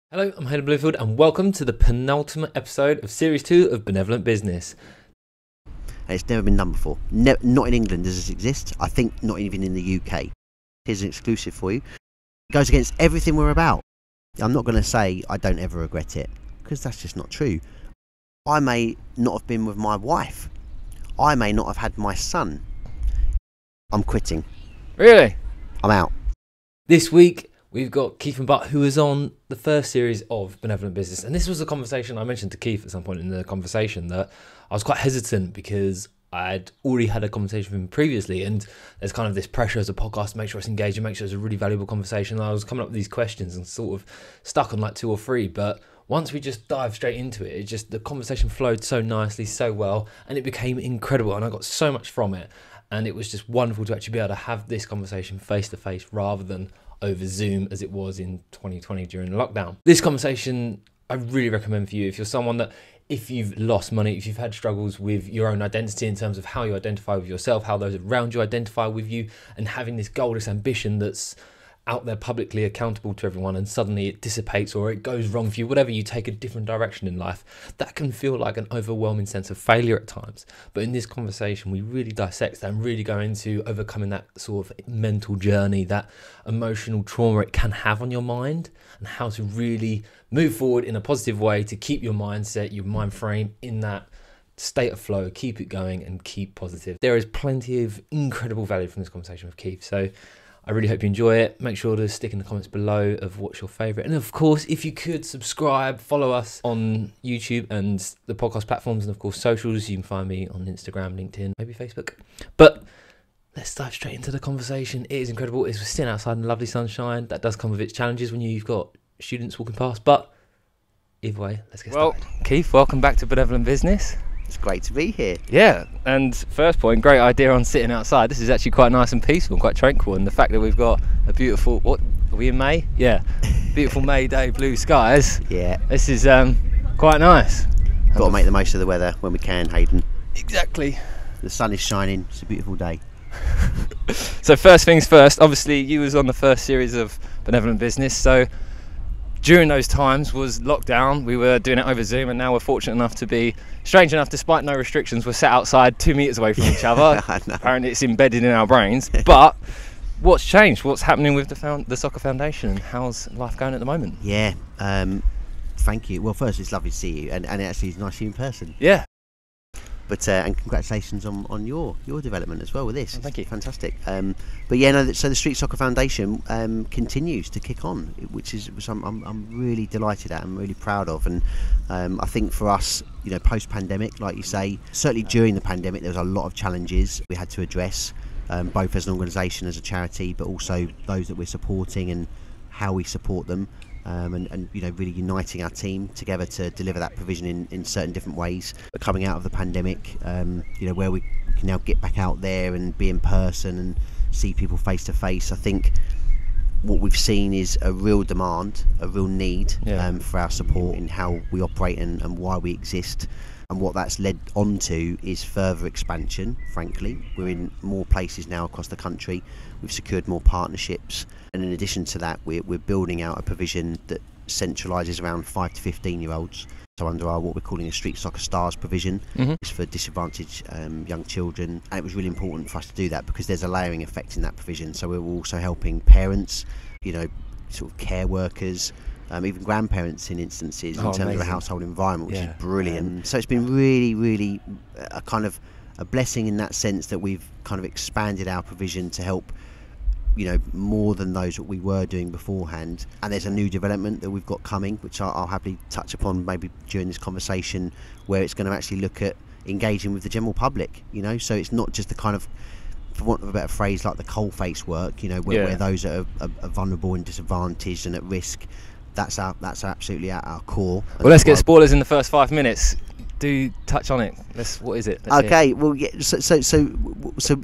Hello, I'm Hayden Bluefield and welcome to the penultimate episode of Series 2 of Benevolent Business. And it's never been done before. Not in England does this exist. I think not even in the UK. Here's an exclusive for you. It goes against everything we're about. I'm not going to say I don't ever regret it, because that's just not true. I may not have been with my wife. I may not have had my son. I'm quitting. Really? I'm out. This week we've got Keith Mabbutt, who was on the first series of Benevolent Business. And this was a conversation I mentioned to Keith at some point in the conversation that I was quite hesitant because I'd already had a conversation with him previously. And there's kind of this pressure as a podcast to make sure it's engaging, make sure it's a really valuable conversation. And I was coming up with these questions and sort of stuck on like 2 or 3. But once we just dived straight into it, the conversation flowed so nicely, so well, and it became incredible. And I got so much from it. And it was just wonderful to actually be able to have this conversation face to face rather than over Zoom as it was in 2020 during lockdown. This conversation I really recommend for you if you're someone that, if you've lost money, if you've had struggles with your own identity in terms of how you identify with yourself, how those around you identify with you, and having this goal, this ambition that's out there publicly accountable to everyone, and suddenly it dissipates or it goes wrong for you, whatever, you take a different direction in life, that can feel like an overwhelming sense of failure at times. But in this conversation we really dissect that and really go into overcoming that sort of mental journey, that emotional trauma it can have on your mind, and how to really move forward in a positive way to keep your mindset, your mind frame in that state of flow, keep it going and keep positive. There is plenty of incredible value from this conversation with Keith, so I really hope you enjoy it. Make sure to stick in the comments below of what's your favourite. And of course, if you could subscribe, follow us on YouTube and the podcast platforms, and of course socials. You can find me on Instagram, LinkedIn, maybe Facebook. But let's dive straight into the conversation. It is incredible. It's sitting outside in lovely sunshine. That does come with its challenges when you've got students walking past. But either way, let's get started. Well, Keith, welcome back to Benevolent Business. It's great to be here. Yeah, and first point, great idea on sitting outside. This is actually quite nice and peaceful and quite tranquil, and the fact that we've got a beautiful, what, are we in May? Yeah, beautiful May day, blue skies. Yeah. This is quite nice. Got to make the most of the weather when we can, Hayden. Exactly. The sun is shining. It's a beautiful day. So first things first, obviously you was on the first series of Benevolent Business, so during those times was lockdown. We were doing it over Zoom, and now we're fortunate enough to be, strange enough, despite no restrictions, we're sat outside 2 meters away from each other. Apparently it's embedded in our brains. But what's changed? What's happening with the Soccer Foundation, and how's life going at the moment? Yeah, thank you. Well, first, it's lovely to see you, and actually it's nice to see you in person. Yeah. But and congratulations on your development as well with this. Oh, thank you. Fantastic. But yeah, no. So the Street Soccer Foundation continues to kick on, which I'm really delighted at. I'm really proud of, and I think for us, you know, post pandemic, like you say, certainly during the pandemic, there was a lot of challenges we had to address, both as an organisation, as a charity, but also those that we're supporting and how we support them. And you know, really uniting our team together to deliver that provision in certain different ways. But coming out of the pandemic, you know, where we can now get back out there and be in person and see people face to face, I think what we've seen is a real demand, a real need for our support in how we operate and why we exist. And what that's led on to is further expansion, frankly. We're in more places now across the country. We've secured more partnerships. And in addition to that, we're building out a provision that centralises around 5 to 15-year-olds. So under our, what we're calling a Street Soccer Stars provision, it's for disadvantaged young children. And it was really important for us to do that because there's a layering effect in that provision. So we're also helping parents, you know, sort of care workers, even grandparents in instances, in terms of a household environment, which is brilliant. So it's been really, really a kind of a blessing in that sense that we've kind of expanded our provision to help, you know, more than those that we were doing beforehand. And there's a new development that we've got coming, which I'll happily touch upon maybe during this conversation, where it's going to actually look at engaging with the general public, you know. So it's not just the kind of, for want of a better phrase, like the coalface work, you know, where those are vulnerable and disadvantaged and at risk. That's absolutely at our core. Well, let's get spoilers in the first 5 minutes. Do touch on it. What is it? Okay. Well, yeah. So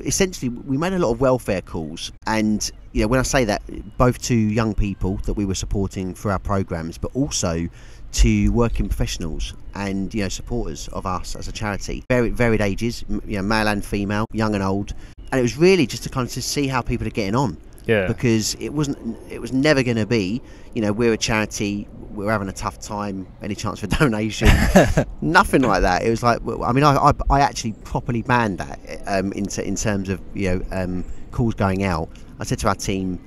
essentially, we made a lot of welfare calls, and you know, when I say that, both to young people that we were supporting through our programs, but also to working professionals and, you know, supporters of us as a charity, varied ages, you know, male and female, young and old, and it was really just to kind of to see how people are getting on. Yeah. Because it was never going to be, you know, we're a charity, we're having a tough time, any chance for donation? Nothing like that. It was like, I mean, I actually properly banned that in terms of, calls going out. I said to our team,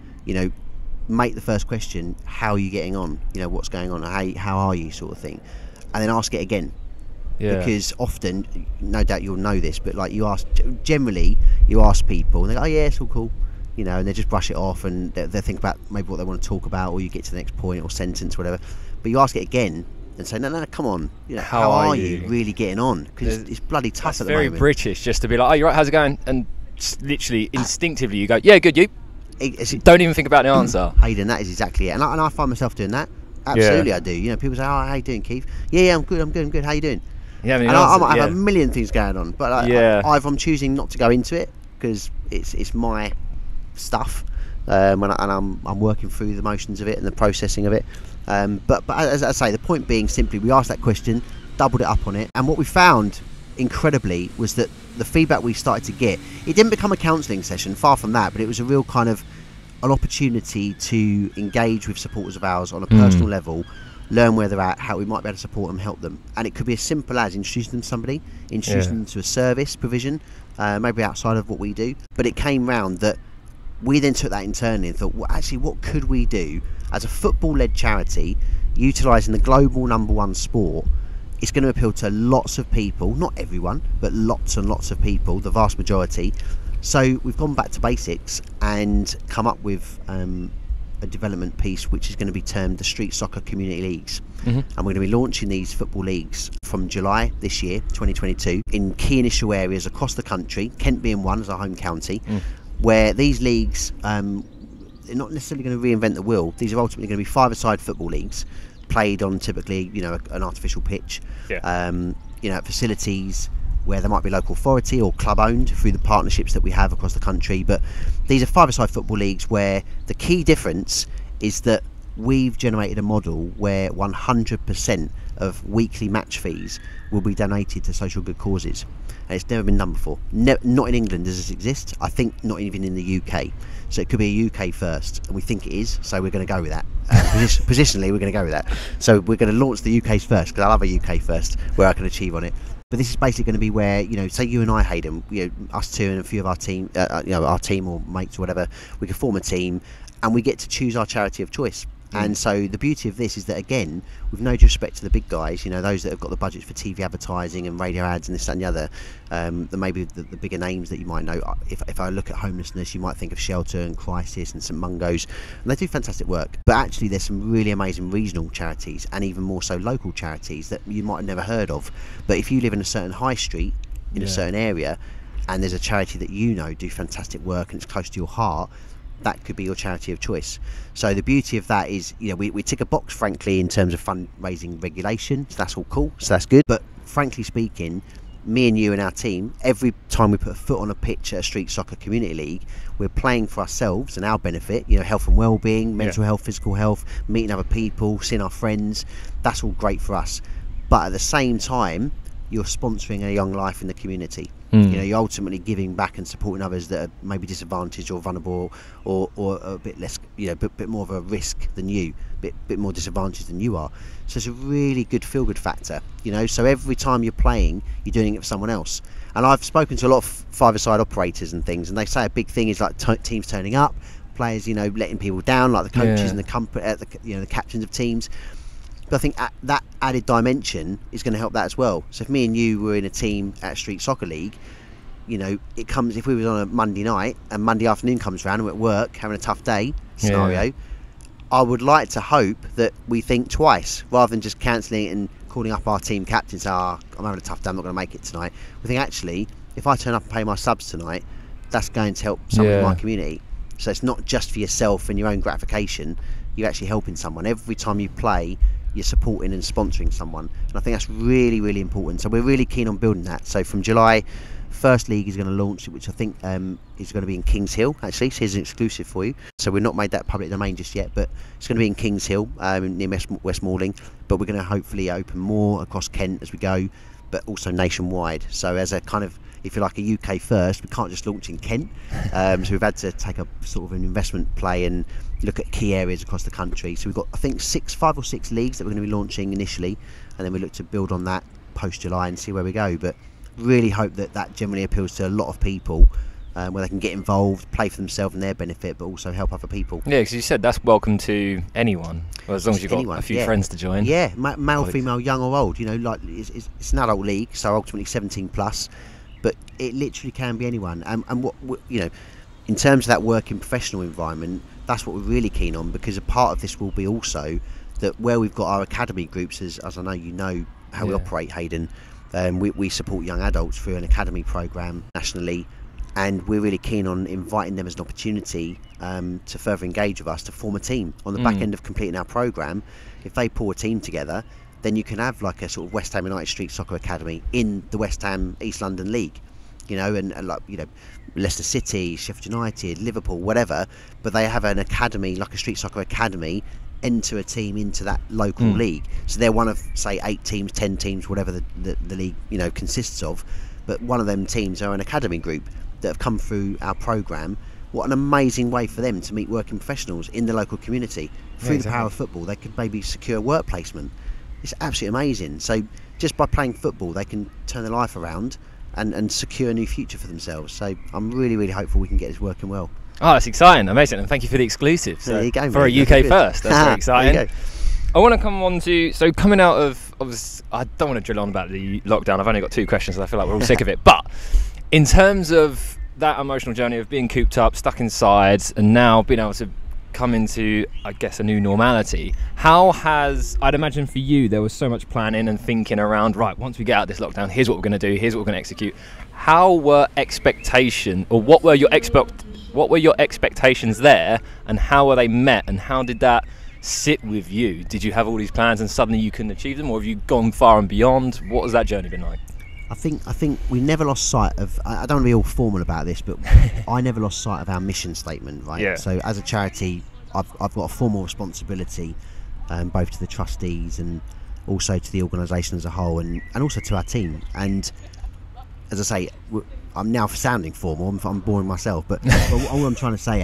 make the first question, how are you getting on? What's going on? How are you, sort of thing, and then ask it again. Yeah. Because often, no doubt you'll know this, but like you ask people, and they go, oh yeah, it's all cool. And they just brush it off, and they think about maybe what they want to talk about, or you get to the next point or sentence, whatever. But you ask it again and say, no, come on, how are you really getting on? Because it's bloody tough at the moment. It's very British just to be like, oh, you're right, how's it going? And just literally instinctively you go, yeah, good, you. Don't even think about the answer. Hayden, that is exactly it. And I find myself doing that. Absolutely, I do. People say, oh, how you doing, Keith? Yeah, I'm good. How you doing? Yeah, I might have a million things going on, but either I'm choosing not to go into it because it's my stuff, and I'm working through the motions of it and the processing of it. But as I say, the point being simply, we asked that question, doubled it up on it, and what we found incredibly was that the feedback we started to get, it didn't become a counselling session, far from that, but it was a real kind of an opportunity to engage with supporters of ours on a personal level, learn where they're at, how we might be able to support them, help them. And it could be as simple as introducing them to somebody, introducing them to a service provision, maybe outside of what we do. But it came round that we then took that internally and thought, well, actually, what could we do as a football-led charity, utilising the global #1 sport? It's going to appeal to lots of people, not everyone, but lots and lots of people, the vast majority. So we've gone back to basics and come up with a development piece which is going to be termed the Street Soccer Community Leagues. And we're going to be launching these football leagues from July this year, 2022, in key initial areas across the country, Kent being one as our home county, where these leagues, they're not necessarily going to reinvent the wheel. These are ultimately going to be five-a-side football leagues played on typically, an artificial pitch, facilities where there might be local authority or club owned through the partnerships that we have across the country. But these are five-a-side football leagues where the key difference is that we've generated a model where 100% of weekly match fees will be donated to social good causes, and it's never been done before. Not in England does this exist. I think not even in the UK. So it could be a UK first, and we think it is, so we're going to go with that. Positionally, we're going to go with that. So we're going to launch the UK's first, because I love a UK first, where I can achieve on it. But this is basically going to be where, say you and I, Hayden, us two and a few of our team, our team or mates or whatever, we can form a team, and we get to choose our charity of choice. And so the beauty of this is that, again, with no disrespect to the big guys, those that have got the budgets for TV advertising and radio ads and this, that and the other, maybe the bigger names that you might know. If I look at homelessness, you might think of Shelter and Crisis and St Mungo's, and they do fantastic work. But actually there's some really amazing regional charities, and even more so local charities, that you might have never heard of. But if you live in a certain high street in a certain area, and there's a charity that do fantastic work and it's close to your heart, that could be your charity of choice. So the beauty of that is, we tick a box, frankly, in terms of fundraising regulation, so that's all cool, so that's good. But frankly speaking, me and you and our team, every time we put a foot on a pitch at a Street Soccer Community League, we're playing for ourselves and our benefit, health and well-being, mental health, physical health, meeting other people, seeing our friends. That's all great for us. But at the same time, you're sponsoring a young life in the community. You're ultimately giving back and supporting others that are maybe disadvantaged or vulnerable, or a bit less, bit more of a risk than you, bit more disadvantaged than you are. So it's a really good feel-good factor. So every time you're playing, you're doing it for someone else. And I've spoken to a lot of five-a-side operators and things, and they say a big thing is like teams turning up, players, letting people down, like the coaches and the captains of teams. But I think that added dimension is going to help that as well. So if me and you were in a team at a Street Soccer League, it comes, if we were on a Monday night and Monday afternoon comes around and we're at work having a tough day scenario, I would like to hope that we think twice rather than just cancelling it and calling up our team captains. I'm having a tough day, I'm not going to make it tonight. We think, actually, if I turn up and pay my subs tonight, that's going to help someone in my community. So it's not just for yourself and your own gratification, you're actually helping someone. Every time you play, you're supporting and sponsoring someone, and I think that's really, really important. So we're really keen on building that. So from July, first league is going to launch, which I think is going to be in Kings Hill, actually, so here's an exclusive for you. So we've not made that public domain just yet, but it's going to be in Kings Hill, near West Malling, but we're going to hopefully open more across Kent as we go. but also nationwide. So as a kind of, if you're like a UK first, we can't just launch in Kent. So we've had to take a sort of an investment play and look at key areas across the country. So we've got, I think, 5 or 6 leagues that we're going to be launching initially, and then we look to build on that post July and see where we go. But really hope that that generally appeals to a lot of people, where they can get involved, play for themselves and their benefit, but also help other people. Yeah, because you said that's welcome to anyone, well, as long as you've got a few friends to join. Yeah, male, female, young or old. You know, like it's an adult league, so ultimately 17 plus, but it literally can be anyone. And what you know, in terms of that working professional environment, that's what we're really keen on, because a part of this will be also that where we've got our academy groups, as I know you know how we operate, Hayden. We support young adults through an academy program nationally, and we're really keen on inviting them as an opportunity to further engage with us, to form a team on the back end of completing our program. If they pull a team together, then you can have like a sort of West Ham United Street Soccer Academy in the West Ham East London League, you know, and like, you know, Leicester City, Sheffield United, Liverpool, whatever, but they have an academy, like a street soccer academy, enter a team into that local league. So they're one of, say, 8 teams, 10 teams, whatever the league, you know, consists of, but one of them teams are an academy group that have come through our program. What an amazing way for them to meet working professionals in the local community through the power of football. They could maybe secure work placement. It's absolutely amazing. So just by playing football, they can turn their life around and secure a new future for themselves. So I'm really, really hopeful we can get this working well. Oh, that's exciting, amazing, and thank you for the exclusive. So there you go, for mate. a UK first, that's very exciting. I want to come on to, so coming out of I don't want to drill on about the lockdown. I've only got 2 questions, and I feel like we're all sick of it. But in terms of that emotional journey of being cooped up, stuck inside, and now being able to come into, I guess, a new normality, how has, I'd imagine for you, there was so much planning and thinking around, right, once we get out of this lockdown, here's what we're going to do, here's what we're going to execute. How were expectation, or what were your expectations there, and how were they met, and how did that sit with you? Did you have all these plans and suddenly you couldn't achieve them, or have you gone far and beyond? What has that journey been like? I think we never lost sight of, I don't want to be all formal about this, but I never lost sight of our mission statement, right? Yeah. So as a charity, I've got a formal responsibility, both to the trustees and also to the organisation as a whole, and also to our team. And as I say, I'm now sounding formal, I'm boring myself, but all I'm trying to say,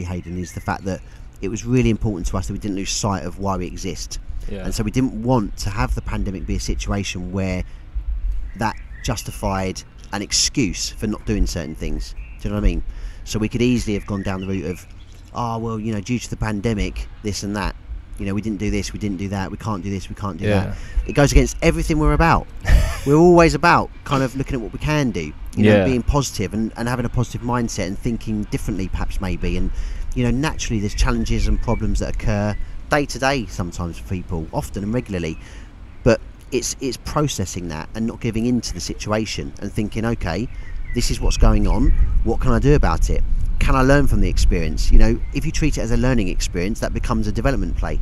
Hayden, is the fact that it was really important to us that we didn't lose sight of why we exist. Yeah. And so we didn't want to have the pandemic be a situation where that justified an excuse for not doing certain things. Do you know what I mean? So we could easily have gone down the route of, oh, well, you know, due to the pandemic, this and that, you know, we didn't do this, we didn't do that, we can't do this, we can't do that. It goes against everything we're about. We're always about kind of looking at what we can do, you know, being positive and having a positive mindset and thinking differently, perhaps, maybe. And, you know, naturally there's challenges and problems that occur day to day sometimes for people, often and regularly, but it's processing that and not giving in to the situation and thinking, okay, this is what's going on, what can I do about it? Can I learn from the experience? You know, if you treat it as a learning experience, that becomes a development play,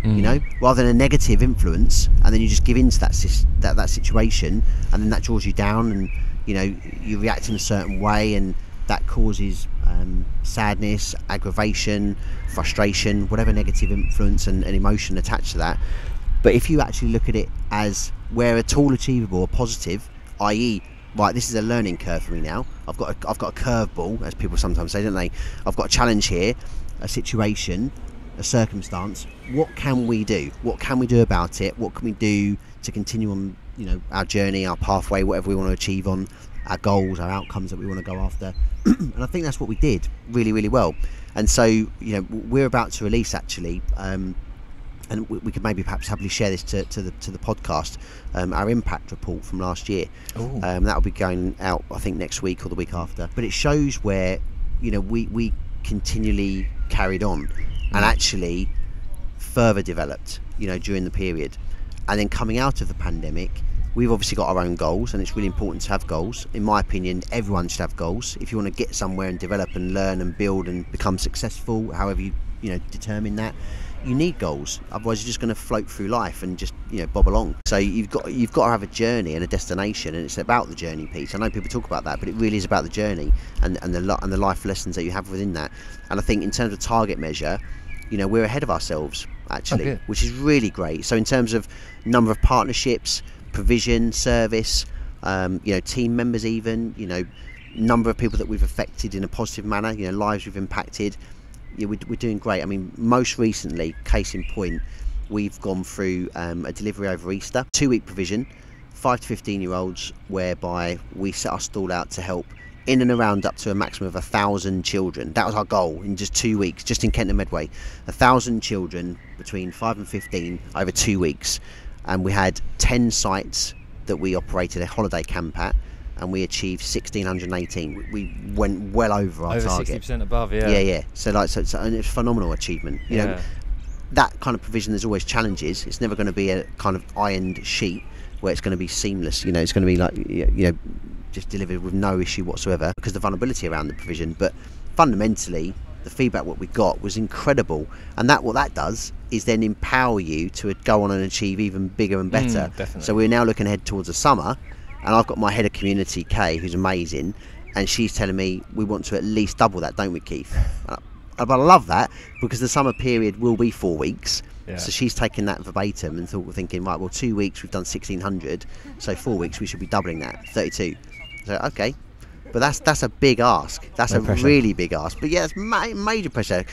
you know, rather than a negative influence, and then you just give in to that situation, and then that draws you down, and, you know, you react in a certain way, and that causes sadness, aggravation, frustration, whatever negative influence and emotion attached to that. But if you actually look at it as where it's all achievable or positive, i.e., right, this is a learning curve for me now. I've got a curveball, as people sometimes say, don't they? I've got a challenge here, a situation, a circumstance. What can we do? What can we do about it? What can we do to continue on, you know, our journey, our pathway, whatever we want to achieve on, our goals, our outcomes that we want to go after? And I think that's what we did really, really well. And so, you know, we're about to release actually, and we could maybe perhaps happily share this to the podcast, our impact report from last year. That'll be going out, I think, next week or the week after. But it shows where, you know, we continually carried on and actually further developed, you know, during the period. And then coming out of the pandemic, we've obviously got our own goals, and it's really important to have goals. In my opinion, everyone should have goals. If you want to get somewhere and develop and learn and build and become successful, however you know, determine that, you need goals. Otherwise you're just going to float through life and just, you know, bob along. So you've got to have a journey and a destination, and it's about the journey piece. I know people talk about that, but it really is about the journey and the life lessons that you have within that. And I think in terms of target measure, you know, we're ahead of ourselves actually, which is really great. So in terms of number of partnerships, provision, service, team members, even, number of people that we've affected in a positive manner, lives we've impacted. We're doing great. I mean, most recently, case in point, we've gone through a delivery over Easter, 2-week provision, 5 to 15-year-olds, whereby we set our stall out to help in and around up to a maximum of 1,000 children. That was our goal in just 2 weeks, just in Kent and Medway. 1,000 children between 5 and 15 over 2 weeks. And we had 10 sites that we operated a holiday camp at, and we achieved 1,618. We went well over our target. 60% above, yeah. Yeah. So and it's a phenomenal achievement. That kind of provision, there's always challenges. It's never going to be a kind of ironed sheet where it's going to be seamless. It's going to be like, just delivered with no issue whatsoever, because of the vulnerability around the provision. But fundamentally, the feedback what we got was incredible, and what that does is then empower you to go on and achieve even bigger and better. So we're now looking ahead towards the summer, and I've got my head of community, Kay, who's amazing, and she's telling me we want to at least double that, don't we, Keith? But I love that, because the summer period will be 4 weeks. Yeah. So she's taken that verbatim and thinking, right, well, 2 weeks we've done 1,600, so 4 weeks we should be doubling that, 32. So okay, but that's a big ask. That's really big ask. But yeah, it's major pressure.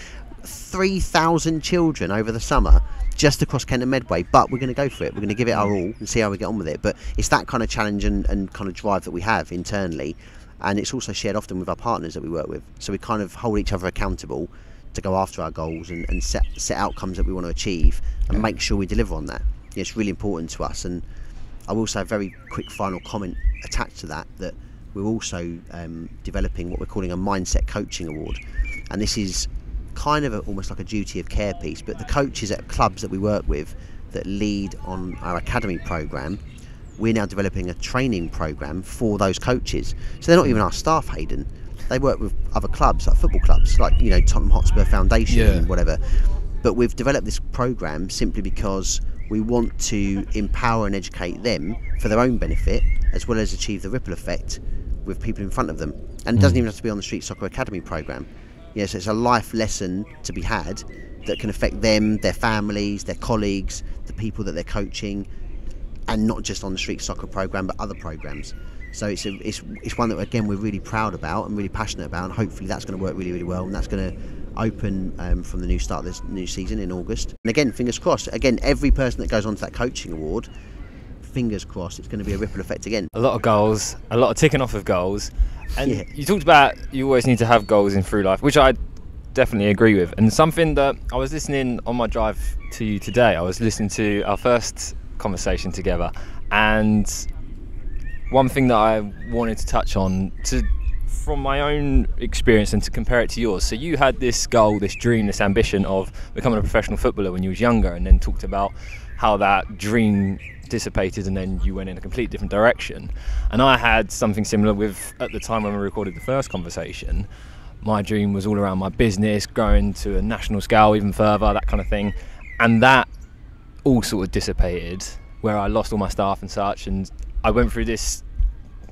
3,000 children over the summer just across Kent and Medway. But we're going to go for it. We're going to give it our all and see how we get on with it. But it's that kind of challenge and kind of drive that we have internally, and it's also shared often with our partners that we work with. So we kind of hold each other accountable to go after our goals and set outcomes that we want to achieve and make sure we deliver on that. It's really important to us. And I will say a very quick final comment attached to that we're also developing what we're calling a mindset coaching award, and this is kind of almost like a duty of care piece. But the coaches at clubs that we work with that lead on our academy program, we're now developing a training program for those coaches. So they're not even our staff, Hayden. They work with other clubs, like football clubs, like Tottenham Hotspur Foundation and whatever. But we've developed this program simply because we want to empower and educate them for their own benefit, as well as achieve the ripple effect with people in front of them. And it doesn't even have to be on the Street Soccer Academy program. So it's a life lesson to be had that can affect them, their families, their colleagues, the people that they're coaching, and not just on the Street Soccer program, but other programs. So it's one that, again, we're really proud about and really passionate about, and hopefully that's going to work really, really well, and that's going to open from the new start of this new season in August. And again, fingers crossed, again, every person that goes on to that coaching award, fingers crossed, it's going to be a ripple effect again. A lot of goals, a lot of ticking off of goals. And you talked about you always need to have goals in through life, which I definitely agree with. And something that I was listening on my drive to you today, I was listening to our first conversation together, and one thing that I wanted to touch on from my own experience and to compare it to yours. So you had this goal, this dream, this ambition of becoming a professional footballer when you was younger, and then talked about how that dream dissipated and then you went in a completely different direction. And I had something similar with, at the time when we recorded the first conversation, my dream was all around my business, growing to a national scale, even further, that kind of thing. And that all sort of dissipated, where I lost all my staff and such, and I went through this,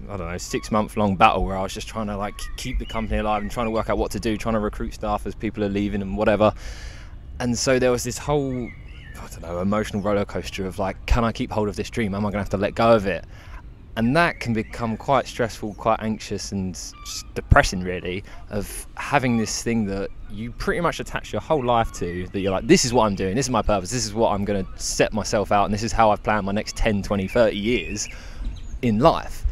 6-month long battle where I was just trying to keep the company alive and trying to work out what to do, trying to recruit staff as people are leaving and whatever. And so there was this whole, emotional roller coaster of can I keep hold of this dream? Am I going to have to let go of it? And that can become quite stressful, quite anxious and just depressing, really, of having this thing that you pretty much attach your whole life to, that you're like, this is what I'm doing, this is my purpose, this is what I'm going to set myself out, and this is how I've planned my next 10, 20, 30 years in life.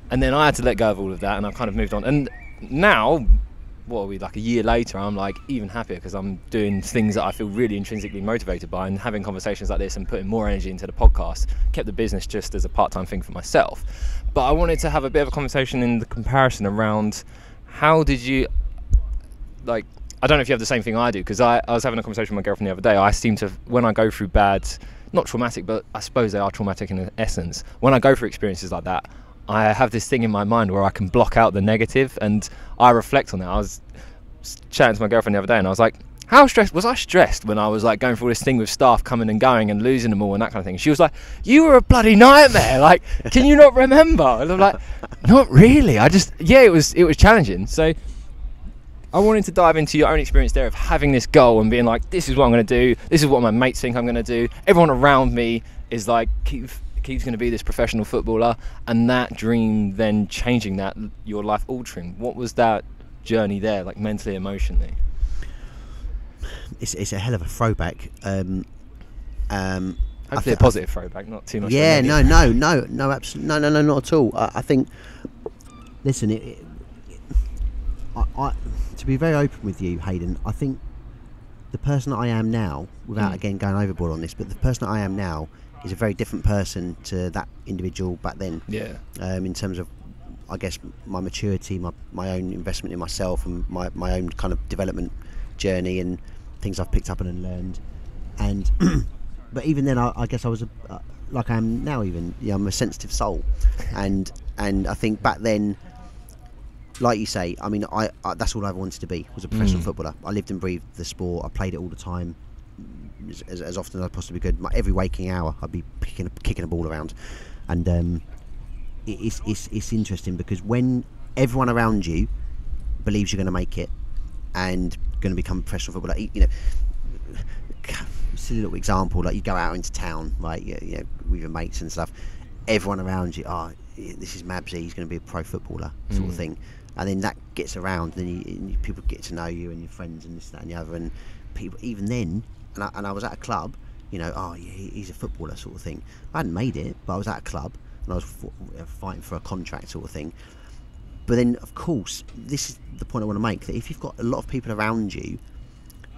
And then I had to let go of all of that, and I've kind of moved on. And now, what are we, a year later, I'm even happier because I'm doing things that I feel really intrinsically motivated by, and having conversations like this and putting more energy into the podcast. Kept the business just as a part-time thing for myself. But I wanted to have a bit of a conversation in the comparison around how did you, I don't know if you have the same thing I do, because I was having a conversation with my girlfriend the other day. I seem to, when I go through bad, not traumatic, but I suppose they are traumatic in essence, when I go through experiences like that, I have this thing in my mind where I can block out the negative, and I reflect on that. I was chatting to my girlfriend the other day, and I was like, how stressed was I stressed when I was going through all this thing with staff coming and going and losing them all and that kind of thing? She was like, you were a bloody nightmare, can you not remember? And I'm like, not really, it was challenging. So I wanted to dive into your own experience there of having this goal and being like, this is what I'm going to do, this is what my mates think I'm going to do, everyone around me is like, Keith's going to be this professional footballer, and that dream then changing that, your life altering. What was that journey there, like mentally, emotionally? It's a hell of a throwback. Hopefully a positive throwback, not too much. Yeah, no, absolutely, no, not at all. I think, listen, I to be very open with you, Hayden, I think the person that I am now, without again going overboard on this, but the person that I am now is a very different person to that individual back then. Yeah. In terms of, I guess, my maturity, my own investment in myself, and my own kind of development journey and things I've picked up and learned. And but even then, I guess I was like I am now. Even I'm a sensitive soul, and I think back then, like you say, I mean, I that's all I ever wanted to be, was a professional footballer. I lived and breathed the sport. I played it all the time, as often as I possibly could. Every waking hour, I'd be kicking a ball around, and it's interesting because when everyone around you believes you're going to make it and going to become a professional footballer, silly little example, like you go out into town, right, with your mates and stuff, everyone around you, this is Mabsy, he's going to be a pro footballer, sort of thing, and then that gets around, and then people get to know you and your friends and this, that and the other, and people, even then, and I was at a club, he's a footballer, sort of thing. I hadn't made it, but I was at a club and I was fighting for a contract, sort of thing. But then, of course, this is the point I want to make, that if you've got a lot of people around you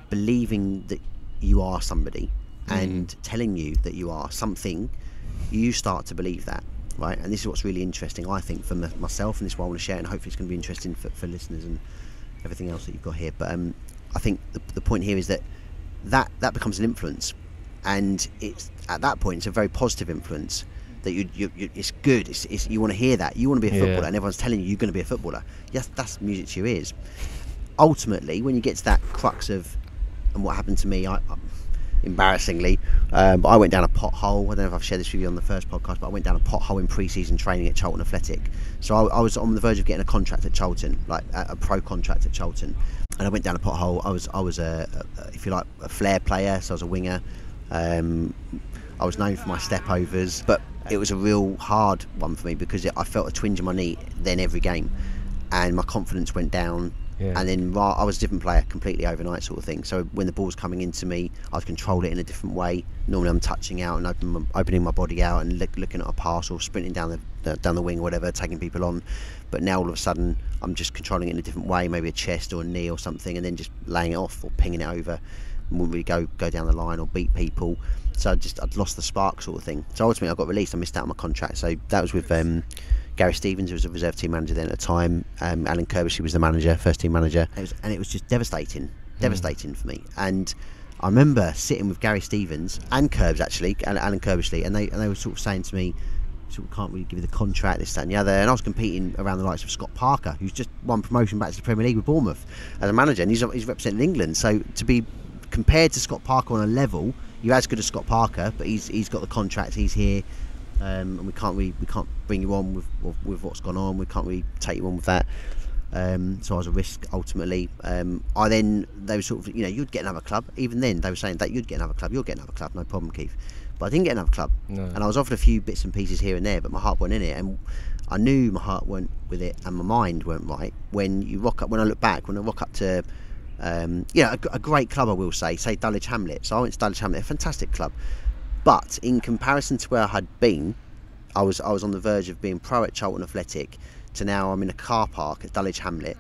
believing that you are somebody and telling you that you are something, you start to believe that, right? And this is what's really interesting, I think, for myself, and this is what I want to share, and hopefully it's going to be interesting for listeners and everything else that you've got here. But I think the point here is that becomes an influence, and it's at that point it's a very positive influence. That you it's good. It's you want to hear that. You want to be a footballer, and everyone's telling you you're going to be a footballer. Yes, that's music to your ears. Ultimately, when you get to that crux and what happened to me, I embarrassingly, but I went down a pothole. I don't know if I've shared this with you on the first podcast, but I went down a pothole in pre-season training at Charlton Athletic. So I was on the verge of getting a contract at Charlton, like a pro contract at Charlton, and I went down a pothole. I was if you like, a flair player, so I was a winger. I was known for my step overs, but it was a real hard one for me because I felt a twinge in my knee then every game, and my confidence went down. And then I was a different player completely overnight, sort of thing. So when the ball's coming into me, I control it in a different way. Normally I'm touching out and opening my body out and looking at a pass or sprinting down the wing or whatever, tagging people on. But now all of a sudden I'm just controlling it in a different way, maybe a chest or a knee or something, and then just laying it off or pinging it over. And wouldn't really go down the line or beat people. So I'd lost the spark, sort of thing. So ultimately I got released. I missed out on my contract. So that was with Gary Stevens, who was a reserve team manager then at the time. Alan Kirbishley was the manager, first team manager. It was just devastating for me. And I remember sitting with Gary Stevens and Curbs, actually, Alan Kirbishley, and they were sort of saying to me, sort of, can't really give you the contract, this, that and the other. And I was competing around the likes of Scott Parker, who's just won promotion back to the Premier League with Bournemouth as a manager, and he's representing England. So to be compared to Scott Parker on a level, you're as good as Scott Parker, but he's got the contract, he's here, and we can't bring you on with what's gone on. We can't really take you on with that. So I was a risk ultimately. They were sort of, you'd get another club. Even then they were saying that you'd get another club, no problem, Keith. But I didn't get another club. No. And I was offered a few bits and pieces here and there, but my heart wasn't in it, and I knew my heart weren't with it and my mind weren't right. When I rock up to a great club, I will say Dulwich Hamlet. So I went to Dulwich Hamlet, a fantastic club. But in comparison to where I had been, I was on the verge of being pro at Charlton Athletic, to now I'm in a car park at Dulwich Hamlet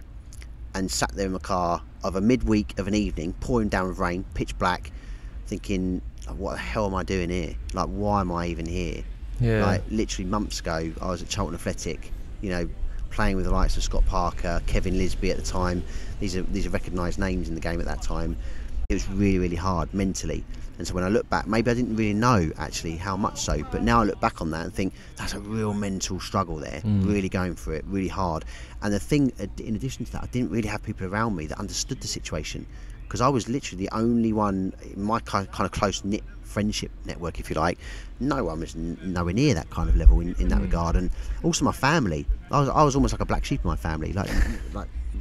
and sat there in my car of a midweek of an evening, pouring down with rain, pitch black, thinking, what the hell am I doing here? Like, why am I even here? Yeah. Like, literally months ago, I was at Charlton Athletic, playing with the likes of Scott Parker, Kevin Lisby at the time. These are recognised names in the game at that time. It was really, really hard mentally. And so when I look back, maybe I didn't really know actually how much so, but now I look back on that and think that's a real mental struggle there, really going for it, really hard. And the thing, in addition to that, I didn't really have people around me that understood the situation, because I was literally the only one in my kind of close-knit friendship network, if you like. No one was nowhere near that kind of level in that regard. And also my family, I was almost like a black sheep in my family. Like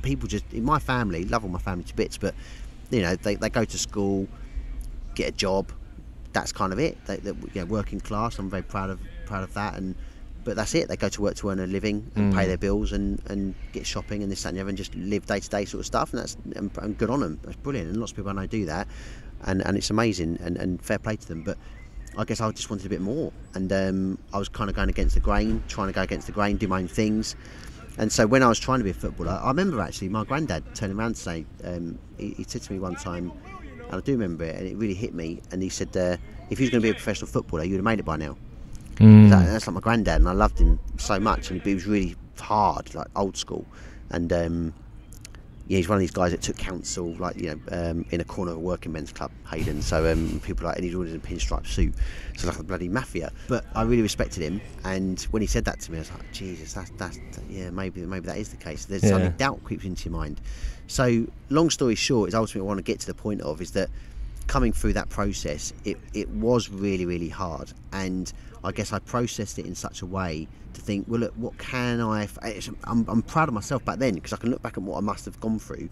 people just, in my family, love all my family to bits, but they go to school, get a job, that's kind of it. Working class. I'm very proud of proud of that. But that's it. They go to work to earn a living and pay their bills and get shopping and this, that and the other, and just live day-to-day sort of stuff. And good on them. That's brilliant. And lots of people I know do that. And it's amazing and fair play to them. But I guess I just wanted a bit more. And I was kind of going against the grain, trying to go against the grain, do my own things. And so when I was trying to be a footballer, I remember actually my granddad turning around to say, he said to me one time, and I do remember it, and it really hit me, and he said, if you was going to be a professional footballer, you would have made it by now. That's like my granddad, and I loved him so much, and he was really hard, like old school. And yeah, he's one of these guys that took counsel, like, you know, in a corner of a working men's club, Hayden. So people like, and he's always in a pinstripe suit, so like a bloody mafia. But I really respected him, and when he said that to me, I was like, Jesus, that's yeah, maybe that is the case. There's suddenly doubt creeps into your mind. So long story short, is ultimately what I want to get to the point of is that coming through that process, it was really, really hard, and I guess I processed it in such a way to think, well, look, what can I'm proud of myself back then, because I can look back at what I must have gone through.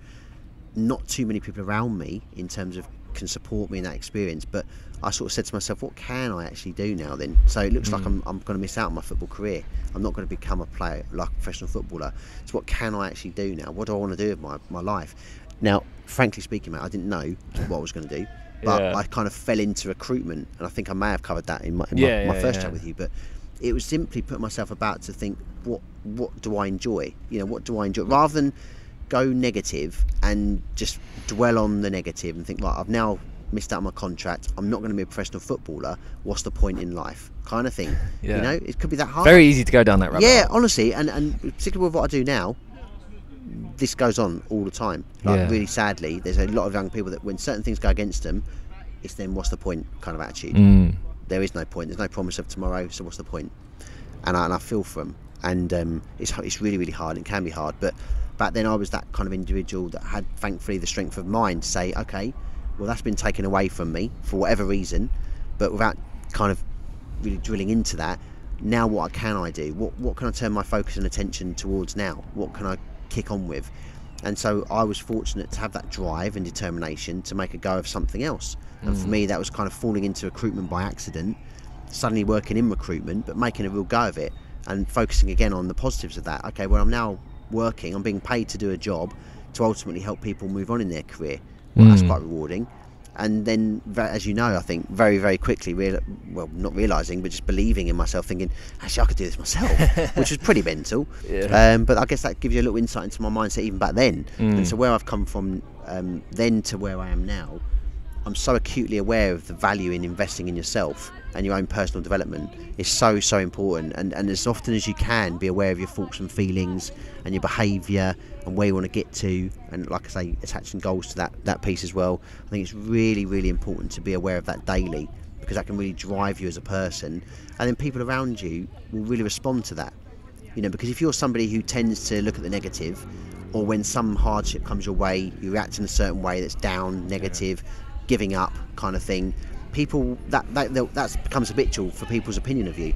Not too many people around me in terms of can support me in that experience, but I sort of said to myself, what can I actually do now then? So it looks like I'm going to miss out on my football career. I'm not going to become a player, like a professional footballer. So what can I actually do now? What do I want to do with my life? Now, frankly speaking, mate, I didn't know what I was going to do, but I kind of fell into recruitment, and I think I may have covered that in my first chat with you, but it was simply putting myself about to think, what do I enjoy? You know, what do I enjoy? Rather than go negative and just dwell on the negative and think, like, I've now missed out on my contract, I'm not going to be a professional footballer, what's the point in life, kind of thing. You know, it could be that hard. Very easy to go down that rabbit hole. Honestly, and particularly with what I do now, this goes on all the time. Like, really sadly, there's a lot of young people that when certain things go against them, it's then what's the point kind of attitude. There is no point, there's no promise of tomorrow, so what's the point? And I feel for them, and it's really, really hard. It can be hard, but back then I was that kind of individual that had, thankfully, the strength of mind to say, okay, well, that's been taken away from me for whatever reason, but without kind of really drilling into that, now what can I do? What can I turn my focus and attention towards now? What can I kick on with? And so I was fortunate to have that drive and determination to make a go of something else. And for me, that was kind of falling into recruitment by accident, suddenly working in recruitment, but making a real go of it and focusing again on the positives of that. Okay, well, I'm now working, I'm being paid to do a job to ultimately help people move on in their career. Well, that's quite rewarding. And then, as you know, I think very, very quickly, not realising, but just believing in myself, thinking, actually, I could do this myself, which was pretty mental. But I guess that gives you a little insight into my mindset even back then. And so where I've come from then to where I am now, I'm so acutely aware of the value in investing in yourself and your own personal development is so, so important. And as often as you can, be aware of your thoughts and feelings and your behaviour and where you want to get to. And like I say, attaching goals to that piece as well. I think it's really, really important to be aware of that daily, because that can really drive you as a person. And then people around you will really respond to that. You know, because if you're somebody who tends to look at the negative, or when some hardship comes your way, you react in a certain way that's down, negative, giving up kind of thing, people that becomes habitual for people's opinion of you.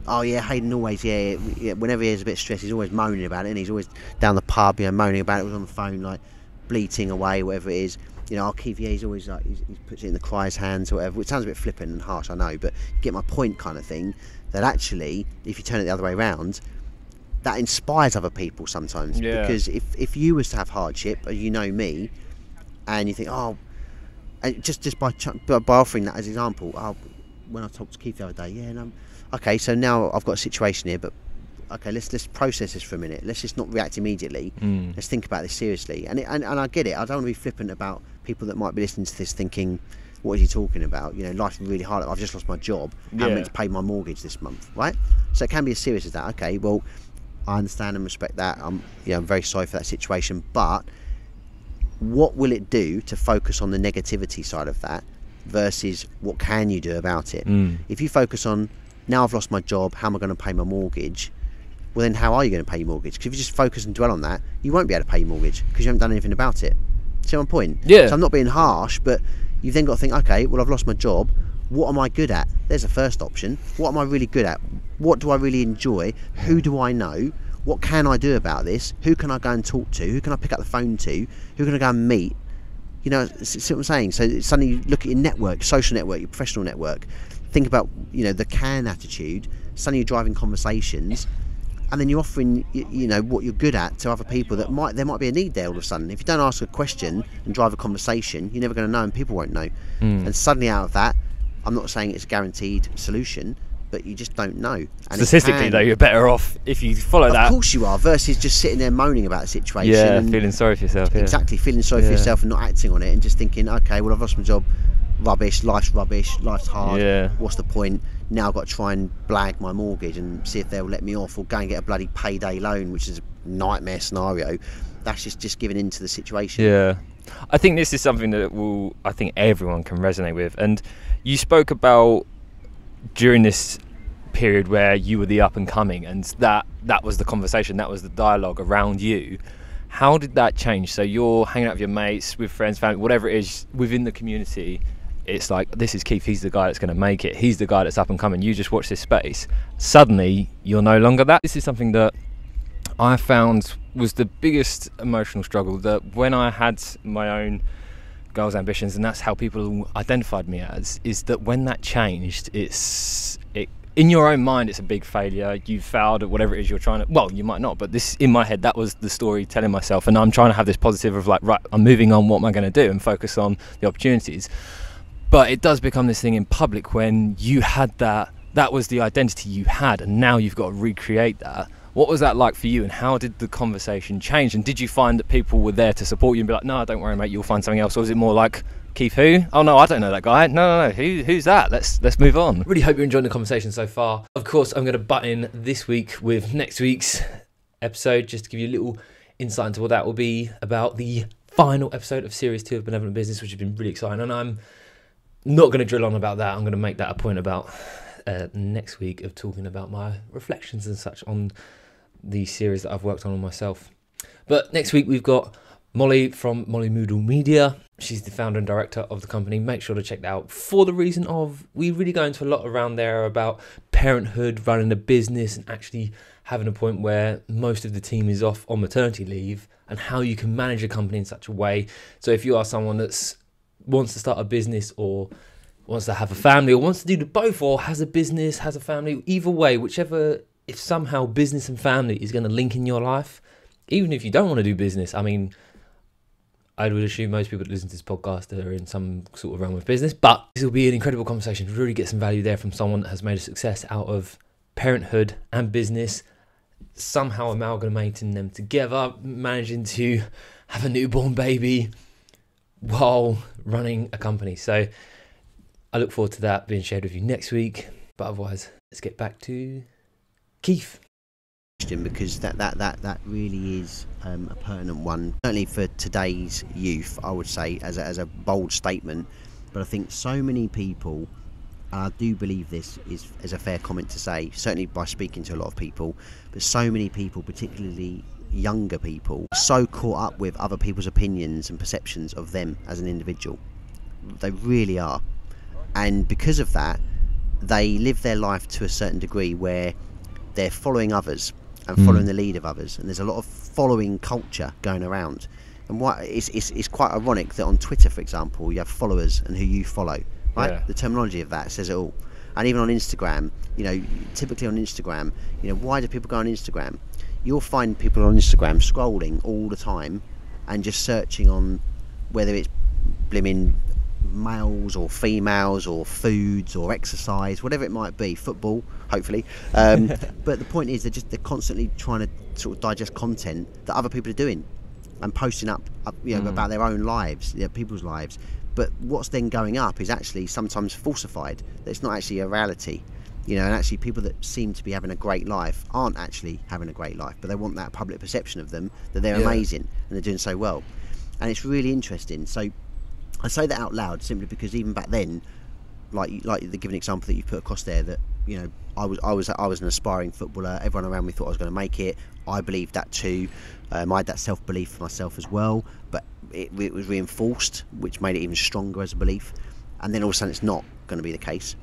Oh yeah, Hayden always, whenever he has a bit of stress, he's always moaning about it, and he's always down the pub, you know, moaning about it, was on the phone, like bleating away, whatever it is. You know, Keith, he's always like, he puts it in the crier's hands or whatever, which sounds a bit flippant and harsh, I know, but you get my point kind of thing, that actually, if you turn it the other way around, that inspires other people sometimes. Because if you was to have hardship, or you know me, and you think, oh, and just by offering that as an example, when I talked to Keith the other day, okay, so now I've got a situation here, but okay, let's process this for a minute. Let's just not react immediately. Let's think about this seriously. And I get it. I don't want to be flippant about people that might be listening to this thinking, what is he talking about? You know, life's really hard. I've just lost my job. I'm meant to pay my mortgage this month, right? So it can be as serious as that. Okay, well, I understand and respect that. I'm very sorry for that situation, but what will it do to focus on the negativity side of that versus what can you do about it? If you focus on, now I've lost my job, how am I going to pay my mortgage? Well, then how are you going to pay your mortgage? Because if you just focus and dwell on that, you won't be able to pay your mortgage because you haven't done anything about it. See my point? So I'm not being harsh, but you've then got to think, okay, well, I've lost my job. What am I good at? There's the first option. What am I really good at? What do I really enjoy? Who do I know? What can I do about this? Who can I go and talk to? Who can I pick up the phone to? Who can I go and meet? You know, see what I'm saying? So suddenly you look at your network, social network, your professional network. Think about, you know, the can attitude suddenly you're driving conversations, and then you're offering, you know, what you're good at to other people that there might be a need there all of a sudden. If you don't ask a question and drive a conversation, you're never going to know, and people won't know. And suddenly out of that, I'm not saying it's a guaranteed solution, but you just don't know. And statistically, though, you're better off if you follow that. Of course you are, versus just sitting there moaning about the situation. Yeah, and feeling sorry for yourself. Exactly, feeling sorry for yourself and not acting on it, and just thinking, okay, well, I've lost my job, rubbish, life's hard, what's the point? Now I've got to try and blag my mortgage and see if they'll let me off, or go and get a bloody payday loan, which is a nightmare scenario. That's just giving into the situation. Yeah, I think this is something that I think everyone can resonate with. And you spoke about during this period where you were the up and coming, and that was the conversation, that was the dialogue around you. How did that change? So you're hanging out with your mates, with friends, family, whatever it is within the community. It's like, this is Keith, he's the guy that's going to make it, he's the guy that's up and coming, you just watch this space. Suddenly you're no longer that. This is something that I found was the biggest emotional struggle, that when I had my own goals, ambitions, and that's how people identified me as, is that when that changed, in your own mind it's a big failure, you've failed at whatever it is you're trying to, well, you might not, but this, in my head, that was the story telling myself, and I'm trying to have this positive of like, right, I'm moving on, what am I going to do, and focus on the opportunities. But it does become this thing in public when you had that was the identity you had, and now you've got to recreate that. What was that like for you, and how did the conversation change? And did you find that people were there to support you and be like, no, don't worry, mate, you'll find something else? Or was it more like, Keith who? Oh no, I don't know that guy. No, who's that? Let's move on. Really hope you're enjoying the conversation so far. Of course, I'm going to butt in this week with next week's episode, just to give you a little insight into what that will be about, the final episode of Series 2 of Benevolent Business, which has been really exciting. And I'm not going to drill on about that. I'm going to make that a point about next week, of talking about my reflections and such on the series that I've worked on myself. But next week we've got Molly from Molly Moodle Media. She's the founder and director of the company. Make sure to check that out, for the reason of, we really go into a lot around there about parenthood, running a business, and actually having a point where most of the team is off on maternity leave, and how you can manage a company in such a way. So if you are someone that's wants to start a business, or wants to have a family, or wants to do the both, or has a business, has a family, either way, whichever, if somehow business and family is going to link in your life, even if you don't want to do business, I mean, I would assume most people that listen to this podcast are in some sort of realm of business, but this will be an incredible conversation. Really get some value there from someone that has made a success out of parenthood and business, somehow amalgamating them together, managing to have a newborn baby while running a company. So I look forward to that being shared with you next week. But otherwise, let's get back to Keith. Because that really is a pertinent one, certainly for today's youth, I would say, as a bold statement. But I think so many people, and I do believe this is a fair comment to say, certainly by speaking to a lot of people, but so many people, particularly younger people, are so caught up with other people's opinions and perceptions of them as an individual. They really are. And because of that, they live their life to a certain degree where they're following others and following the lead of others, and there's a lot of following culture going around. And it's quite ironic that on Twitter, for example, you have followers and who you follow, right? Yeah. The terminology of that says it all. And even on Instagram, you know, typically on Instagram, you know, why do people go on Instagram? You'll find people on Instagram scrolling all the time and just searching on whether it's blimmin' males or females or foods or exercise, whatever it might be, football, hopefully. But the point is, they're constantly trying to sort of digest content that other people are doing and posting up you know, about their own lives, people's lives. But what's then going up is actually sometimes falsified. It's not actually a reality, you know. And actually, people that seem to be having a great life aren't actually having a great life, but they want that public perception of them, that they're amazing and they're doing so well. And it's really interesting. So I say that out loud simply because even back then, like the given example that you put across there, that, you know, I was an aspiring footballer. Everyone around me thought I was going to make it. I believed that too. I had that self-belief for myself as well, but it was reinforced, which made it even stronger as a belief. And then all of a sudden, it's not going to be the case.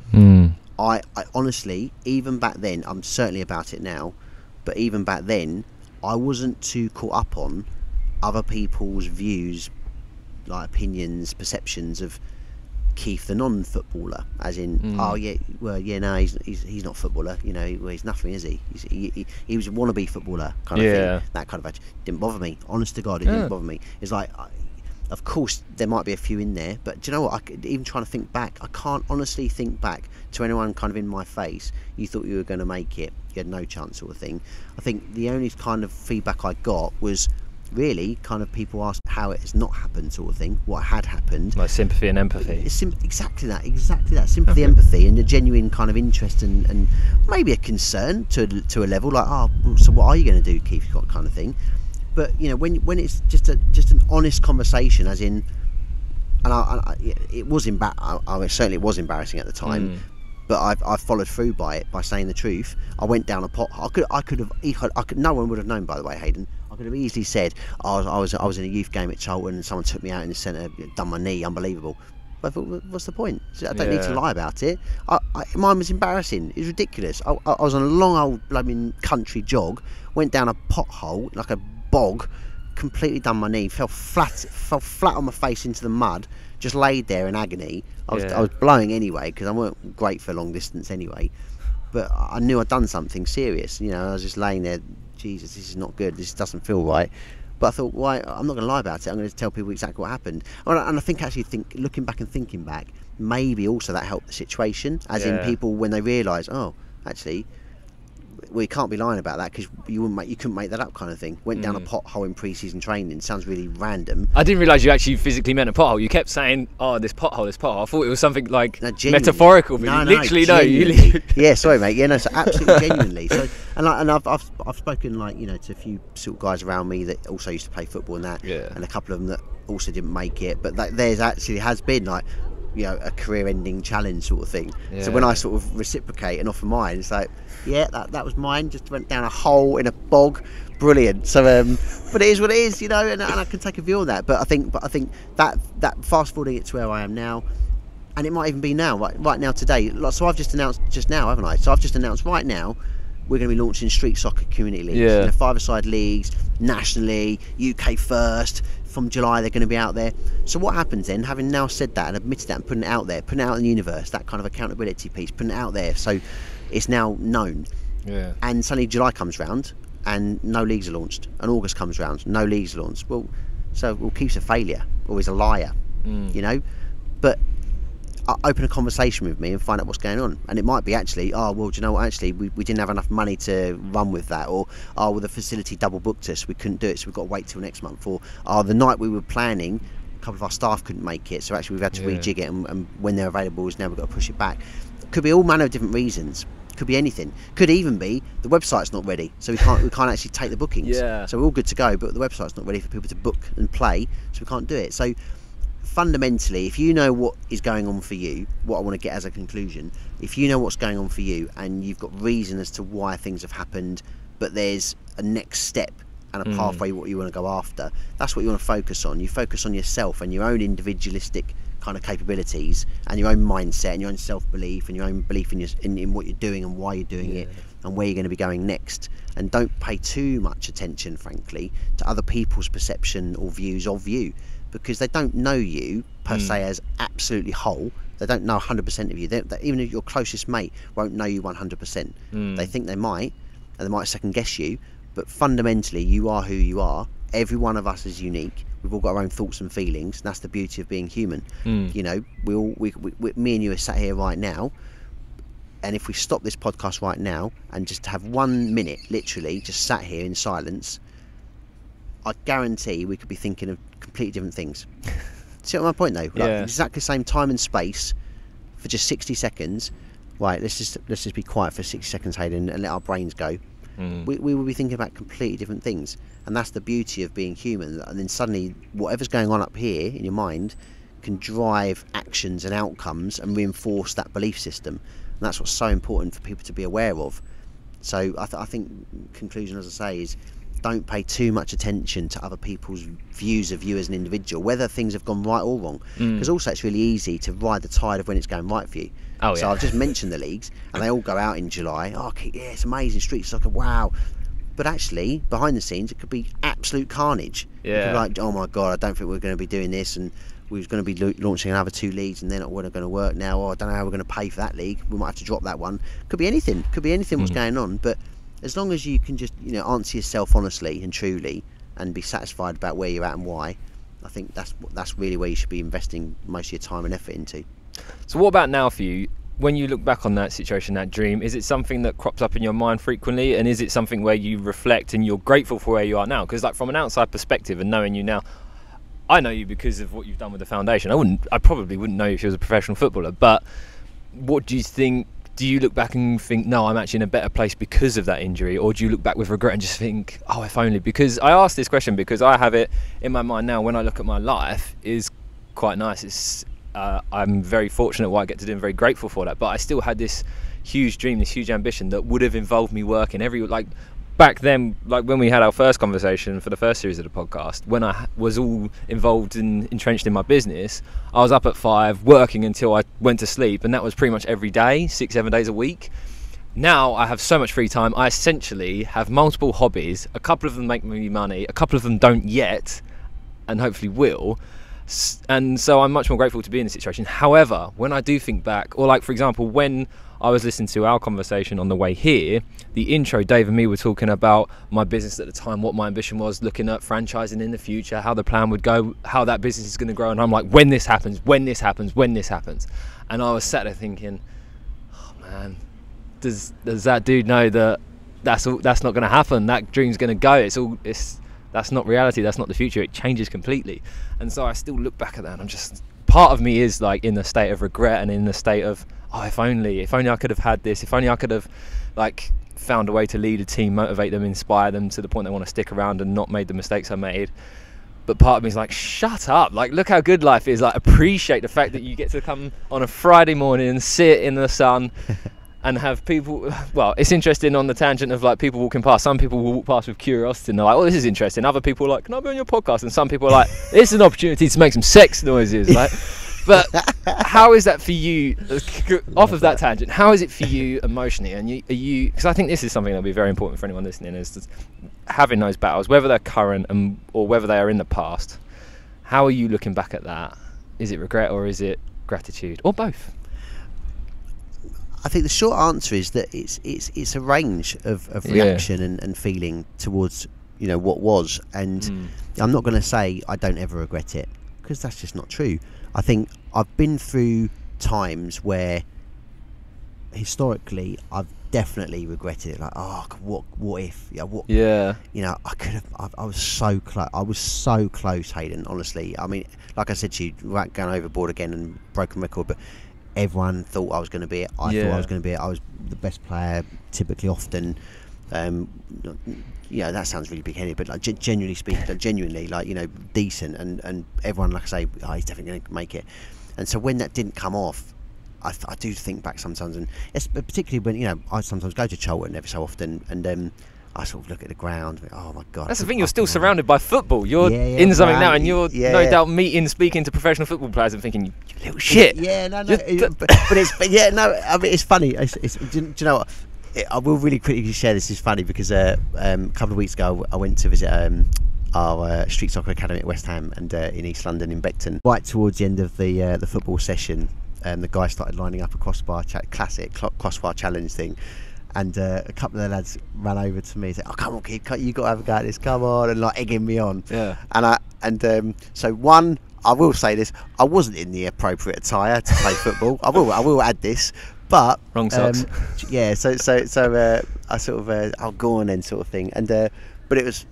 I honestly, even back then, I'm certainly about it now, but even back then, I wasn't too caught up on other people's views, like opinions, perceptions of Keith the non-footballer, as in, oh yeah, well yeah, no, he's not a footballer, you know, well, he's nothing, is he? He was a wannabe footballer kind of thing, that kind of attitude. Didn't bother me, honest to God, it didn't bother me. It's like, of course there might be a few in there, but do you know what, even trying to think back, I can't honestly think back to anyone kind of in my face, you thought you were going to make it, you had no chance sort of thing. I think the only kind of feedback I got was really kind of people asked how it has not happened sort of thing, what had happened. Like sympathy and empathy. Exactly that sympathy, empathy, and a genuine kind of interest and maybe a concern to a level, like, oh, so what are you going to do, Keith, kind of thing. But you know, when it's just an honest conversation, as in, it was certainly it was embarrassing at the time, but I followed through by it, by saying the truth. I went down a pothole. I could have. No one would have known, by the way, Hayden. I could have easily said, I was in a youth game at Charlton and someone took me out in the centre, done my knee, unbelievable. But I thought, what's the point? I don't need to lie about it. Mine was embarrassing. It was ridiculous. I was on a long old blooming country jog, went down a pothole like a bog, completely done my knee, fell flat on my face into the mud, just laid there in agony. I was blowing anyway, because I weren't great for long distance anyway, but I knew I'd done something serious. You know, I was just laying there, Jesus, this is not good, this doesn't feel right. But I thought, why? I'm not going to lie about it. I'm going to tell people exactly what happened. And I think looking back and thinking back, maybe also that helped the situation, as in people, when they realise, oh, actually, we can't be lying about that, because you couldn't make that up, kind of thing. Went down a pothole in pre-season training. Sounds really random. I didn't realise you actually physically meant a pothole. You kept saying, "Oh, this pothole." I thought it was something like metaphorical. But Yeah, sorry, mate. Yeah, no, so absolutely genuinely. So, and I've spoken, like, you know, to a few sort of guys around me that also used to play football and that, and a couple of them that also didn't make it. But there's actually has been, like, you know, a career-ending challenge sort of thing. So when I sort of reciprocate and offer mine, it's like, yeah, that was mine. Just went down a hole in a bog, brilliant. So, but it is what it is, you know, and I can take a view on that. But I think that fast forwarding it to where I am now, and it might even be now, right now today. So I've just announced just now, haven't I? So I've just announced right now, we're going to be launching street soccer community leagues, you know, 5-a-side leagues, nationally, UK first. From July they're going to be out there. So what happens then, having now said that and admitted that and putting it out there, putting it out in the universe, that kind of accountability piece, putting it out there so it's now known. And suddenly July comes round and no leagues are launched, and August comes round, no leagues are launched. Well, Keith's a failure, or he's a liar, you know. But open a conversation with me and find out what's going on. And it might be actually, oh, well, do you know what, actually we didn't have enough money to run with that, or oh, well, the facility double booked us, we couldn't do it, so we've got to wait till next month, or oh, the night we were planning, a couple of our staff couldn't make it, so actually we've had to rejig it, and when they're available is now we've got to push it back. Could be all manner of different reasons. Could be anything. Could even be the website's not ready, so we can't actually take the bookings. So we're all good to go, but the website's not ready for people to book and play, so we can't do it. So fundamentally, if you know what is going on for you, what I want to get as a conclusion, if you know what's going on for you and you've got reason as to why things have happened, but there's a next step and a pathway what you want to go after, that's what you want to focus on. You focus on yourself and your own individualistic kind of capabilities and your own mindset and your own self-belief and your own belief in what you're doing and why you're doing it and where you're going to be going next. And don't pay too much attention, frankly, to other people's perception or views of you, because they don't know you per se as absolutely whole. They don't know 100% of you. Even if your closest mate won't know you 100%. They think they might, and they might second guess you, but fundamentally you are who you are. Every one of us is unique. We've all got our own thoughts and feelings, and that's the beauty of being human. You know, me and you are sat here right now, and if we stop this podcast right now and just have 1 minute, literally, just sat here in silence, I guarantee we could be thinking of completely different things. See what my point though? Like, exactly the same time and space for just 60 seconds. Right, let's just be quiet for 60 seconds, Hayden, and let our brains go. We will be thinking about completely different things, and that's the beauty of being human. And then suddenly, whatever's going on up here in your mind can drive actions and outcomes and reinforce that belief system. And that's what's so important for people to be aware of. So I think conclusion, as I say, is don't pay too much attention to other people's views of you as an individual, whether things have gone right or wrong, because also it's really easy to ride the tide of when it's going right for you. So I've just mentioned the leagues and they all go out in July. Oh, yeah, it's amazing, street soccer, wow. But actually behind the scenes it could be absolute carnage. It could be like, oh my god, I don't think we're going to be doing this, and we was going to be launching another 2 leagues, and they're not going to work now. I don't know how we're going to pay for that league. We might have to drop that one. Could be anything. What's going on. But as long as you can just answer yourself honestly and truly, and be satisfied about where you're at and why, I think that's really where you should be investing most of your time and effort into. So what about now for you? When you look back on that situation, that dream, is it something that crops up in your mind frequently, and is it something where you reflect and you're grateful for where you are now? Because like from an outside perspective and knowing you now, I know you because of what you've done with the foundation. I probably wouldn't know you if you was a professional footballer, but what do you think? Do you look back and think, no, I'm actually in a better place because of that injury? Or do you look back with regret and just think, oh, if only? Because I asked this question because I have it in my mind now when I look at my life is quite nice. It's I'm very fortunate what I get to do and very grateful for that. But I still had this huge dream, this huge ambition that would have involved me working back then, like when we had our first conversation for the first series of the podcast, when I was all involved and entrenched in my business, I was up at 5 working until I went to sleep, and that was pretty much every day, 6-7 days a week. Now I have so much free time. I essentially have multiple hobbies. A couple of them make me money, a couple of them don't yet, and hopefully will. And so I'm much more grateful to be in this situation. However, when I do think back, or like for example, when I was listening to our conversation on the way here, the intro, Dave and me were talking about my business at the time, what my ambition was, looking at franchising in the future, how the plan would go, how that business is going to grow. And I'm like, when this happens. And I was sat there thinking, oh man, does that dude know that that's not going to happen? That dream's going to go. That's not reality. That's not the future. It changes completely. And so I still look back at that, and I'm just, part of me is like in the state of regret and in the state of, oh, if only I could have had this, if only I could have like found a way to lead a team, motivate them, inspire them to the point they want to stick around and not made the mistakes I made. But part of me is like, shut up, like look how good life is, like appreciate the fact that you get to come on a Friday morning and sit in the sun and have people, well, it's interesting on the tangent of like people walking past. Some people will walk past with curiosity and they're like, oh, this is interesting. Other people are like, can I be on your podcast? And some people are like, this is an opportunity to make some sex noises. Like, but how is that for you, off of that tangent, how is it for you emotionally? And are you, because I think this is something that'll be very important for anyone listening, is just having those battles, whether they're current or whether they are in the past. How are you looking back at that? Is it regret or is it gratitude, or both? I think the short answer is that it's a range of reaction and feeling towards what was, and I'm not going to say I don't ever regret it, because that's just not true. I think I've been through times where historically I've definitely regretted it, like, oh, what if, I could have, I was so close. I was so close, Hayden, honestly. I mean, like I said to you, without going overboard again and broken record, but everyone thought I was going to be it. I thought I was going to be it. I was the best player, typically, often. That sounds really big-headed, but like genuinely speaking, decent, and everyone, like I say, oh, he's definitely going to make it. And so when that didn't come off, I do think back sometimes, and it's particularly when I sometimes go to Charlton every so often, and I sort of look at the ground and think, oh my god. That's the thing, you're still surrounded by football. You're in something now, and you're no doubt speaking to professional football players and thinking, you little shit. I mean, it's funny. Do you know what? I will really quickly share this. Is funny because a couple of weeks ago I went to visit our street soccer academy at West Ham and in East London in Beckton. Right towards the end of the football session, the guys started lining up a crossbar challenge thing. And a couple of the lads ran over to me and said, oh, come on, kid, you got to have a go at this, come on, and like egging me on. Yeah. So one, I will say this, I wasn't in the appropriate attire to play football. I will add this, but wrong socks. So I sort of I'll go on then sort of thing, and but it was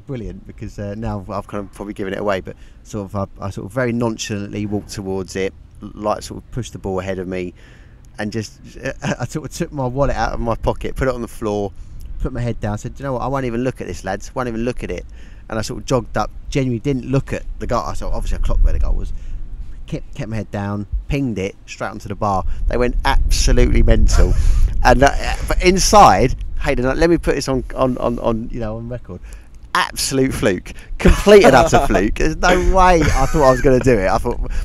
brilliant because now I've kind of probably given it away, but sort of I sort of very nonchalantly walked towards it, like sort of pushed the ball ahead of me. And just, I sort of took my wallet out of my pocket, put it on the floor, put my head down, said, do you know what, I won't even look at this, lads, won't even look at it. And I sort of jogged up, genuinely didn't look at the goal. Obviously I clocked where the goal was, kept my head down, pinged it straight onto the bar. They went absolutely mental. And but inside, Hayden, let me put this on record. Absolute fluke, complete and utter fluke. There's no way I thought I was going to do it.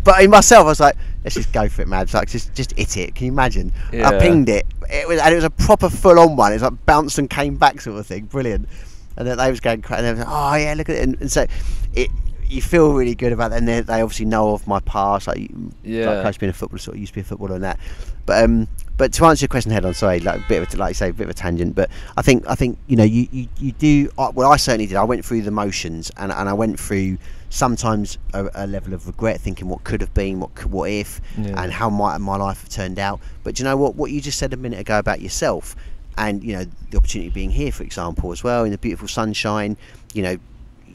But in myself, I was like, let's just go for it, man. Like, just hit it. Can you imagine? Yeah. I pinged it. It was a proper full-on one. It was like bounced and came back sort of thing. Brilliant. And then they was going crazy. And they was like, oh yeah, look at it. And so it, you feel really good about them. They obviously know of my past, like Coach being a footballer, sort of used to be a footballer and that. But to answer your question head on, sorry, like you say, a bit of a tangent. But I think you do. Well, I certainly did. I went through the motions, and I went through sometimes a level of regret, thinking what could have been, what if, and how might my life have turned out. But do you know what you just said a minute ago about yourself, and the opportunity of being here, for example, as well, in the beautiful sunshine.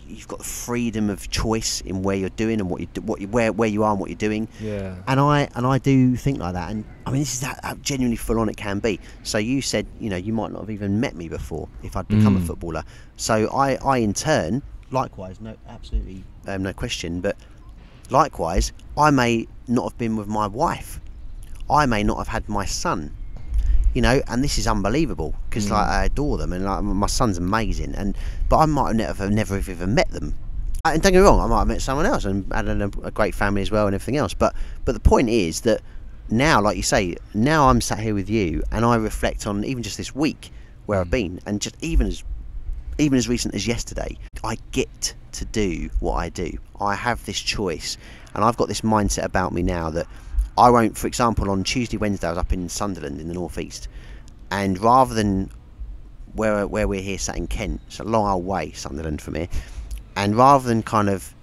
You've got the freedom of choice in where you're doing and where you are and what you're doing. Yeah. And I do think like that. And I mean, this is how genuinely full on it can be. So you said, you might not have even met me before if I'd become a footballer. So I in turn, likewise, no question. But likewise, I may not have been with my wife. I may not have had my son. And this is unbelievable because I adore them, and my son's amazing. But I might have never even met them. And don't get me wrong, I might have met someone else and had a great family as well and everything else. But the point is that now, like you say, now I'm sat here with you, and I reflect on even just this week where I've been, and just even as recent as yesterday, I get to do what I do. I have this choice, and I've got this mindset about me now that I won't, for example, on Tuesday, Wednesday, I was up in Sunderland in the northeast, and rather than where we're here sat in Kent, it's a long old way, Sunderland from here, and rather than kind of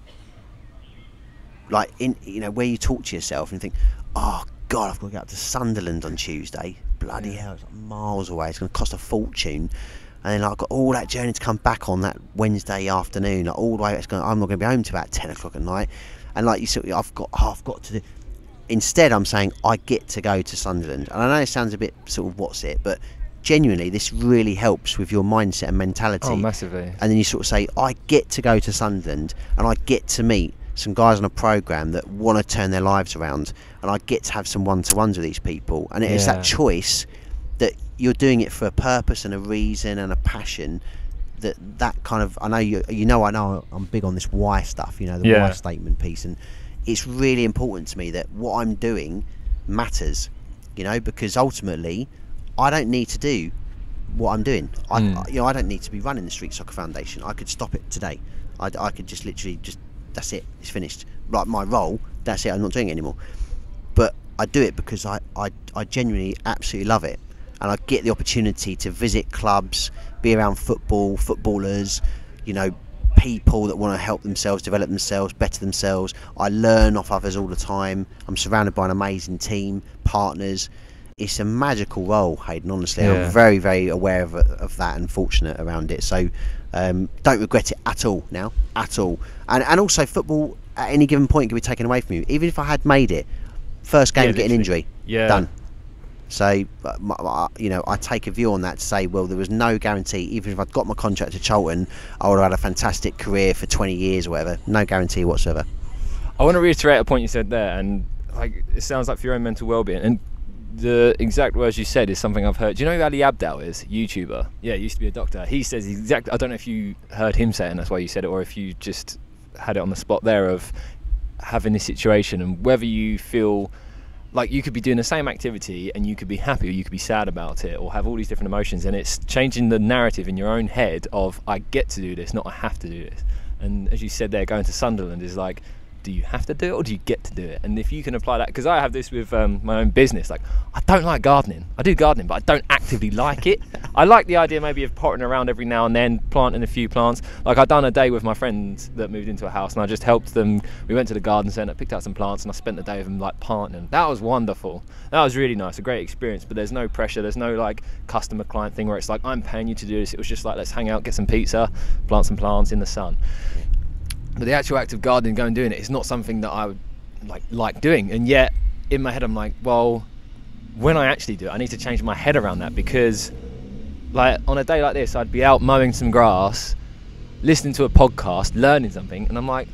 like where you talk to yourself and think, oh God, I've got to get up to Sunderland on Tuesday, bloody hell, it's like miles away, it's going to cost a fortune. And then I've got all that journey to come back on that Wednesday afternoon, like all the way. I'm not going to be home till about 10 o'clock at night, and like you said, I've got to do. Instead, I'm saying I get to go to Sunderland. And I know it sounds a bit sort of what's it, but genuinely this really helps with your mindset and mentality. Oh, massively. And then you sort of say, I get to go to Sunderland, and I get to meet some guys on a programme that want to turn their lives around, and I get to have some one-to-ones with these people. And it's that choice that you're doing it for a purpose and a reason and a passion. That kind of, I know I'm big on this why stuff, the why statement piece, and it's really important to me that what I'm doing matters, because ultimately I don't need to do what I'm doing. I don't need to be running the Street Soccer Foundation. I could stop it today. I could just literally that's it, it's finished. Like my role, that's it, I'm not doing it anymore. But I do it because I genuinely absolutely love it, and I get the opportunity to visit clubs, be around footballers, people that want to help themselves, develop themselves, better themselves. I learn off others all the time. I'm surrounded by an amazing team, partners. It's a magical role, Hayden, honestly. I'm very, very aware of that and fortunate around it. So don't regret it at all now, at all. And also football at any given point can be taken away from you. Even if I had made it, first game, get an injury, done. So, I take a view on that to say, well, there was no guarantee. Even if I'd got my contract to Charlton, I would have had a fantastic career for 20 years or whatever. No guarantee whatsoever. I want to reiterate a point you said there, and it sounds like for your own mental well-being. And the exact words you said is something I've heard. Do you know who Ali Abdaal is? YouTuber. Yeah, he used to be a doctor. He says I don't know if you heard him say it and that's why you said it, or if you just had it on the spot there of having this situation and whether you feel like you could be doing the same activity and you could be happy or you could be sad about it or have all these different emotions, and it's changing the narrative in your own head of I get to do this, not I have to do this. And as you said there, going to Sunderland is like, do you have to do it or do you get to do it? And if you can apply that, because I have this with my own business, like I don't like gardening. I do gardening, but I don't actively like it. I like the idea maybe of potting around every now and then, planting a few plants. Like I've done a day with my friends that moved into a house and I just helped them. We went to the garden centre, picked out some plants, and I spent the day with them like planting. That was wonderful. That was really nice, a great experience, but there's no pressure. There's no like customer client thing where it's like, I'm paying you to do this. It was just like, let's hang out, get some pizza, plant some plants in the sun. But the actual act of gardening, going and doing it, is not something that I would like doing. And yet, in my head, I'm like, well, when I actually do it, I need to change my head around that, because, like, on a day like this, I'd be out mowing some grass, listening to a podcast, learning something, and I'm like,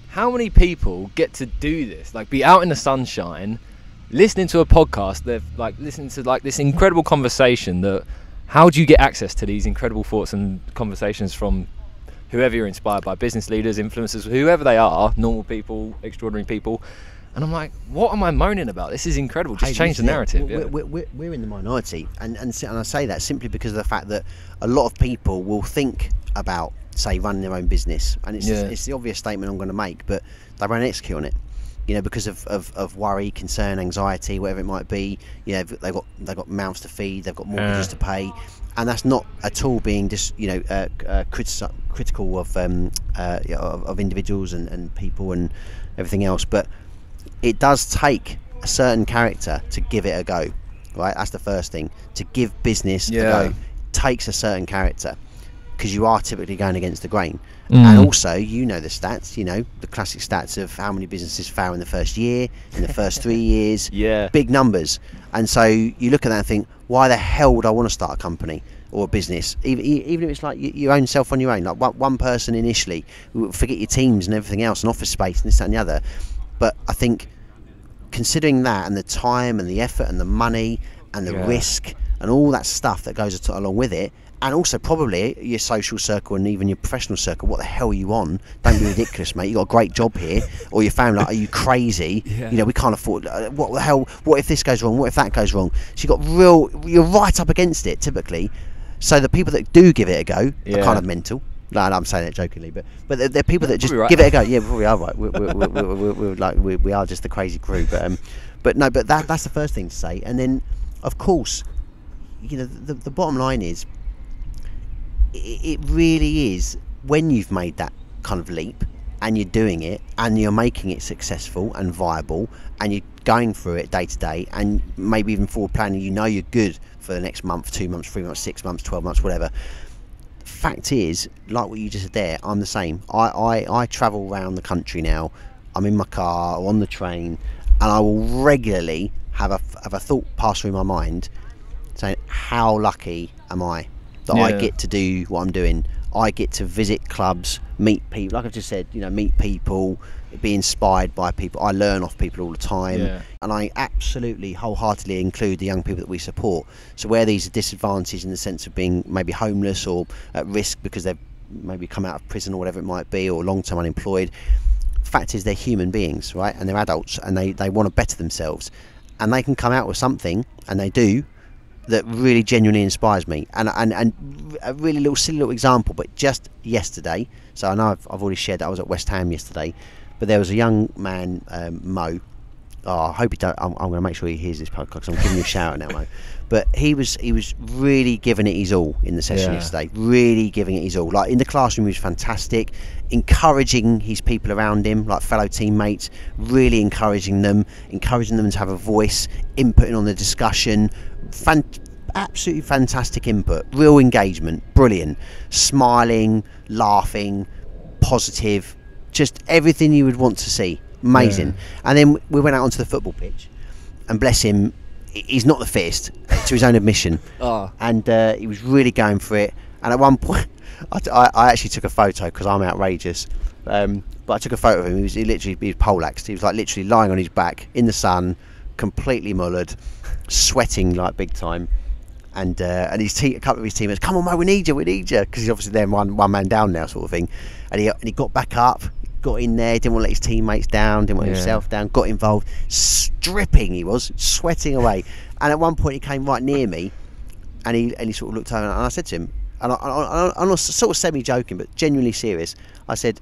how many people get to do this? Like, be out in the sunshine, listening to a podcast, they're like listening to like this incredible conversation. That, how do you get access to these incredible thoughts and conversations from whoever you're inspired by, business leaders, influencers, whoever they are, normal people, extraordinary people. And I'm like, what am I moaning about? This is incredible. Just change the narrative. We're in the minority. And I say that simply because of the fact that a lot of people will think about say running their own business, and it's the obvious statement I'm going to make, but they won't execute on it. You know, because of worry, concern, anxiety, whatever it might be. You know, they've got mouths to feed, they've got mortgages to pay, and that's not at all being just critical of individuals and people and everything else. But it does take a certain character to give it a go, right? That's the first thing. To give business a go takes a certain character, because you are typically going against the grain. And also, you know the stats, you know, the classic stats of how many businesses fail in the first year, in the first 3 years, big numbers. And so you look at that and think, why the hell would I want to start a company or a business? Even if it's like your own self on your own, like one person initially, forget your teams and everything else and office space and this, that and the other. But I think considering that and the time and the effort and the money and the risk and all that stuff that goes along with it, and also probably your social circle and even your professional circle, what the hell are you on? Don't be ridiculous, mate. You got a great job here. Or your family, like, are you crazy? You know, we can't afford. What the hell? What if this goes wrong? What if that goes wrong? So you're right up against it typically. So the people that do give it a go are kind of mental. No, I'm saying it jokingly, but they're people that just give it a go. Yeah, we are right. We are just the crazy crew. But that's the first thing to say. And then, of course, you know, the bottom line is, it really is, when you've made that kind of leap and you're doing it and you're making it successful and viable and you're going through it day to day and maybe even forward planning, you know you're good for the next month, 2 months, 3 months, 6 months, 12 months, whatever. Fact is, like what you just said there, I'm the same. I travel around the country now. I'm in my car or on the train, and I will regularly have a thought pass through my mind saying, how lucky am I that I get to do what I'm doing. I get to visit clubs, meet people, like I've just said, you know, meet people, be inspired by people. I learn off people all the time, and I absolutely wholeheartedly include the young people that we support. So where these are disadvantaged in the sense of being maybe homeless or at risk because they've maybe come out of prison or whatever it might be, or long-term unemployed, fact is they're human beings, right? And they're adults, and they want to better themselves, and they can come out with something, and they do, that really genuinely inspires me. And a really silly little example, but just yesterday, so I know I've already shared that I was at West Ham yesterday, but there was a young man, Mo. Oh, I hope he don't. I'm going to make sure he hears this podcast, because I'm giving you a shout out now, Mo. But he was really giving it his all in the session yesterday. Really giving it his all. Like in the classroom, he was fantastic, encouraging his people around him, like fellow teammates, really encouraging them to have a voice, inputting on the discussion. Absolutely fantastic input, real engagement, brilliant, smiling, laughing, positive, just everything you would want to see. Amazing. And then we went out onto the football pitch, and bless him, he's not the fittest, to his own admission, and he was really going for it. And at one point I actually took a photo because I'm outrageous, but I took a photo of him. He was poleaxed. He was like literally lying on his back in the sun, completely mullered, sweating like big time. And a couple of his teammates, come on, mate, we need you, because he's obviously there one man down now, sort of thing. And he got back up, got in there, didn't want to let his teammates down, didn't want himself down, got involved, stripping, he was sweating away. And at one point he came right near me, and he sort of looked over, and I said to him, and I'm sort of semi-joking but genuinely serious, I said,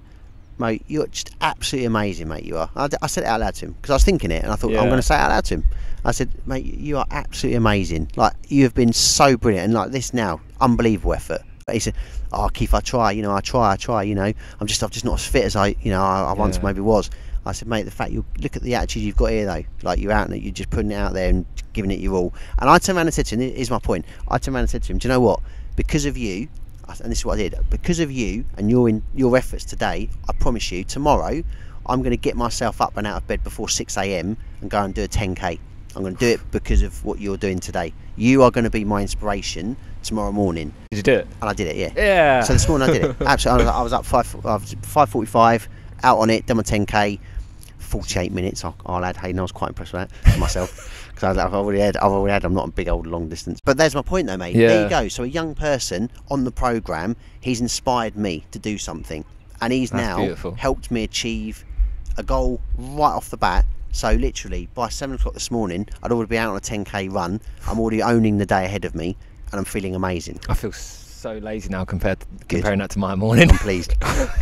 mate, you're just absolutely amazing, mate, you are. I said it out loud to him because I was thinking it, and I thought I'm going to say it out loud to him. I said, mate, you are absolutely amazing. Like, you have been so brilliant, and like this now, unbelievable effort. But he said, oh, Keith, I try, I try, you know, I'm just not as fit as I once maybe was. I said, mate, the fact you look at the attitude you've got here, though, like you're out and you're just putting it out there and giving it your all. And I turned around and said to him, here's my point. I turned around and said to him, do you know what? Because of you, and this is what I did, because of you and your efforts today, I promise you, tomorrow I'm going to get myself up and out of bed before 6 a.m. and go and do a 10k. I'm going to do it because of what you're doing today. You are going to be my inspiration tomorrow morning. Did you do it? And I did it, yeah. Yeah. So this morning I did it. Absolutely. I was up 5:45, out on it, done my 10k, 48 minutes. I'll add. Hey, I was quite impressed with that myself, because I've already had. I'm not a big old long distance. But there's my point, though, mate. Yeah. There you go. So a young person on the programme, he's inspired me to do something, and he's now helped me achieve a goal right off the bat. So literally by 7 o'clock this morning, I'd already be out on a 10k run. I'm already owning the day ahead of me, and I'm feeling amazing. I feel so so lazy now comparing that to my morning. I'm pleased.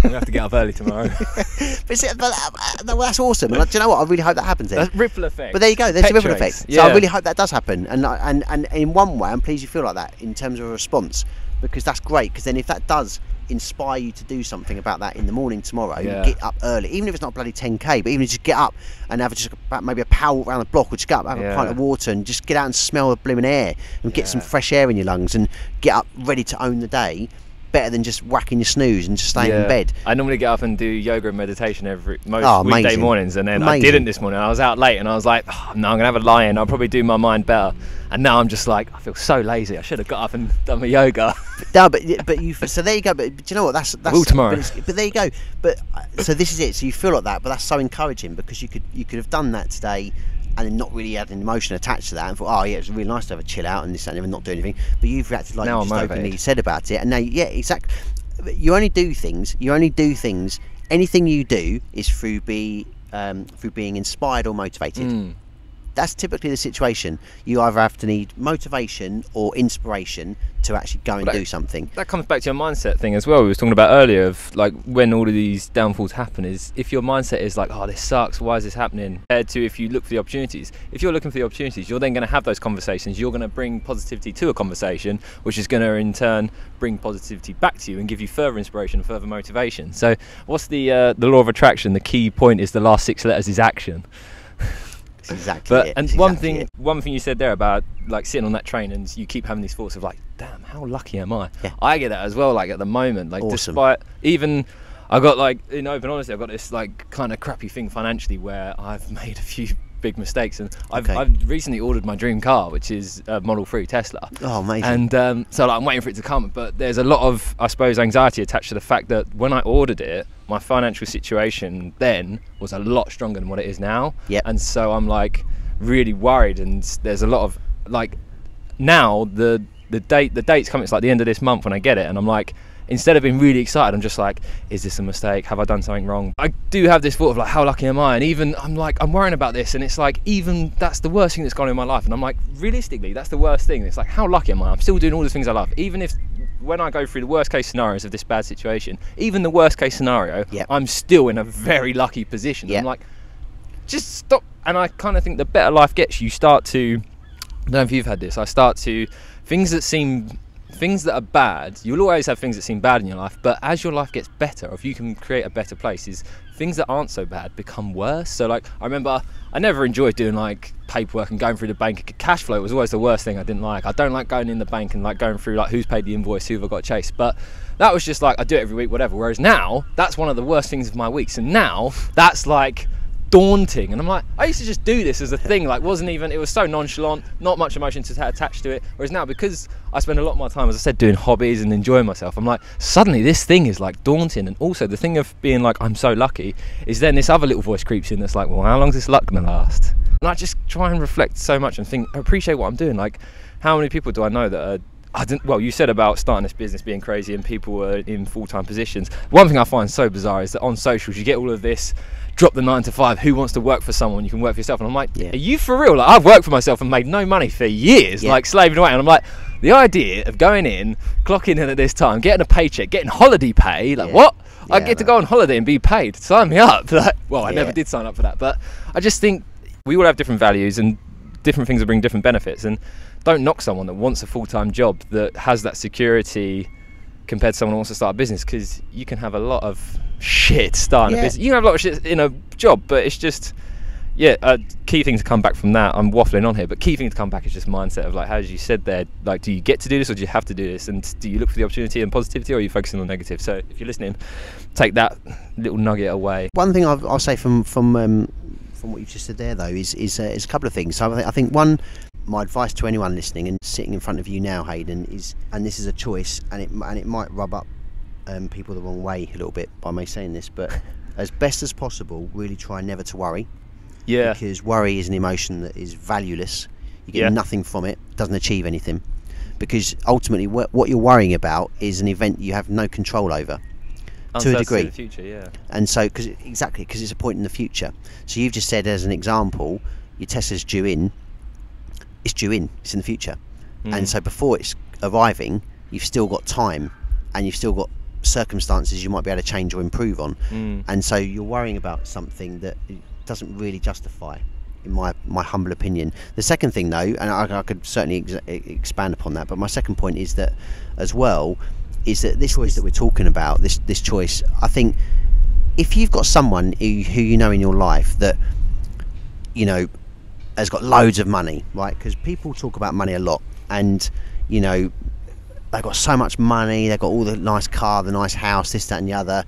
We have to get up early tomorrow. But that's awesome. And do you know what? I really hope that happens then. Ripple effect. But there you go. There's a ripple effect. So Yeah. I really hope that does happen. And in one way, I'm pleased you feel like that in terms of a response, because that's great. Because then if that does inspire you to do something about that in the morning tomorrow, get up early, even if it's not bloody 10k, but even just get up and have just maybe a power walk around the block, or just get up, have a pint of water, and just get out and smell the blooming air and get some fresh air in your lungs and get up ready to own the day. Better than just whacking your snooze and just staying in bed. I normally get up and do yoga and meditation most weekday mornings, and then I didn't this morning. I was out late and I was like, no, I'm gonna have a lie in. I'll probably do my mind better. And now I'm just like, I feel so lazy. I should have got up and done my yoga. No, but you. So there you go. But do you know what? That's tomorrow. But there you go. But so this is it. So you feel like that, but that's so encouraging, because you could have done that today, and then not really had an emotion attached to that, and thought, oh yeah, it's really nice to have a chill out and this and not do anything. But you've reacted like you just openly said about it, and now exactly. You only do things. Anything you do is through being inspired or motivated. That's typically the situation. You either have to need motivation or inspiration to actually go and do something. That comes back to your mindset thing as well. We were talking about earlier of like when all of these downfalls happen, is if your mindset is like, oh, this sucks, why is this happening, compared to if you look for the opportunities. If you're looking for the opportunities, you're then going to have those conversations. You're going to bring positivity to a conversation, which is going to in turn bring positivity back to you and give you further inspiration and further motivation. So what's the law of attraction? The key point is the last 6 letters is action. Exactly. One thing you said there about like sitting on that train and you keep having these thoughts of like, damn, how lucky am I? Yeah. I get that as well. Like at the moment, like despite even, I got like, in open honesty, I've got this like kind of crappy thing financially where I've made a few big mistakes, and I've recently ordered my dream car, which is a Model 3 Tesla. Oh, amazing. And so like, I'm waiting for it to come, but there's a lot of, I suppose, anxiety attached to the fact that when I ordered it, my financial situation then was a lot stronger than what it is now. Yep. And so I'm like really worried, and there's a lot of like, now the date's coming, it's like the end of this month when I get it, and I'm like, instead of being really excited, I'm just like, is this a mistake? Have I done something wrong? I do have this thought of like, how lucky am I? And even I'm like, I'm worrying about this, and it's like, even that's the worst thing that's gone in my life, and I'm like, realistically, that's the worst thing. It's like, how lucky am I? I'm still doing all the things I love. Even if when I go through the worst case scenarios of this bad situation, even the worst case scenario, I'm still in a very lucky position. I'm like, just stop. And I kind of think the better life gets, you start to, I don't know if you've had this, I start to, things that are bad, you'll always have things that seem bad in your life, but as your life gets better, or if you can create a better place, is things that aren't so bad become worse. So like, I remember I never enjoyed doing like paperwork and going through the bank. Cash flow was always the worst thing I didn't like. I don't like going in the bank and like going through like who's paid the invoice, who have I got to chase. But that was just like, I do it every week, whatever. Whereas now, that's one of the worst things of my weeks. And now that's like daunting, and I'm like, I used to just do this as a thing, like wasn't even, it was so nonchalant, not much emotion attached to it. Whereas now, because I spend a lot of my time, as I said, doing hobbies and enjoying myself, I'm like, suddenly this thing is like daunting. And also the thing of being like, I'm so lucky, is then this other little voice creeps in that's like, well, how long is this luck gonna last? And I just try and reflect so much and think, appreciate what I'm doing. Like, how many people do I know that are, well, you said about starting this business being crazy and people were in full-time positions. One thing I find so bizarre is that on socials you get all of this, drop the 9 to 5, who wants to work for someone, you can work for yourself. And I'm like, are you for real? Like, I've worked for myself and made no money for years, like slaving away. And I'm like, the idea of going in, clocking in at this time, getting a paycheck, getting holiday pay, like what? I get to go on holiday and be paid. Sign me up. Like, well, I never did sign up for that, but I just think we all have different values and different things that bring different benefits. And don't knock someone that wants a full-time job that has that security compared to someone who wants to start a business, because you can have a lot of shit starting a business. You can have a lot of shit in a job, but it's just, key thing to come back from that, I'm waffling on here, but key thing to come back is just mindset of like, as you said there, like, do you get to do this or do you have to do this? And do you look for the opportunity and positivity, or are you focusing on negative? So if you're listening, take that little nugget away. One thing I'll say from what you've just said there, though, is a couple of things. So I think one, my advice to anyone listening and sitting in front of you now, Hayden, is, and this is a choice, and it might rub up people the wrong way a little bit by me saying this, but as best as possible, really try never to worry. Yeah. Because worry is an emotion that is valueless. You get nothing from it, doesn't achieve anything. Because ultimately, what you're worrying about is an event you have no control over. To a degree. In the future, And so, because it's a point in the future. So you've just said, as an example, your Tesla's due in. It's due in. It's in the future. And so before it's arriving, you've still got time, and you've still got circumstances you might be able to change or improve on. And so you're worrying about something that it doesn't really justify, in my humble opinion. The second thing, though, and I could certainly expand upon that, but my second point is that as well, is that this choice that we're talking about, this choice, I think if you've got someone who you know in your life that, you know, has got loads of money, right? Because people talk about money a lot, and, you know, they've got so much money, they've got all the nice car, the nice house, this, that and the other,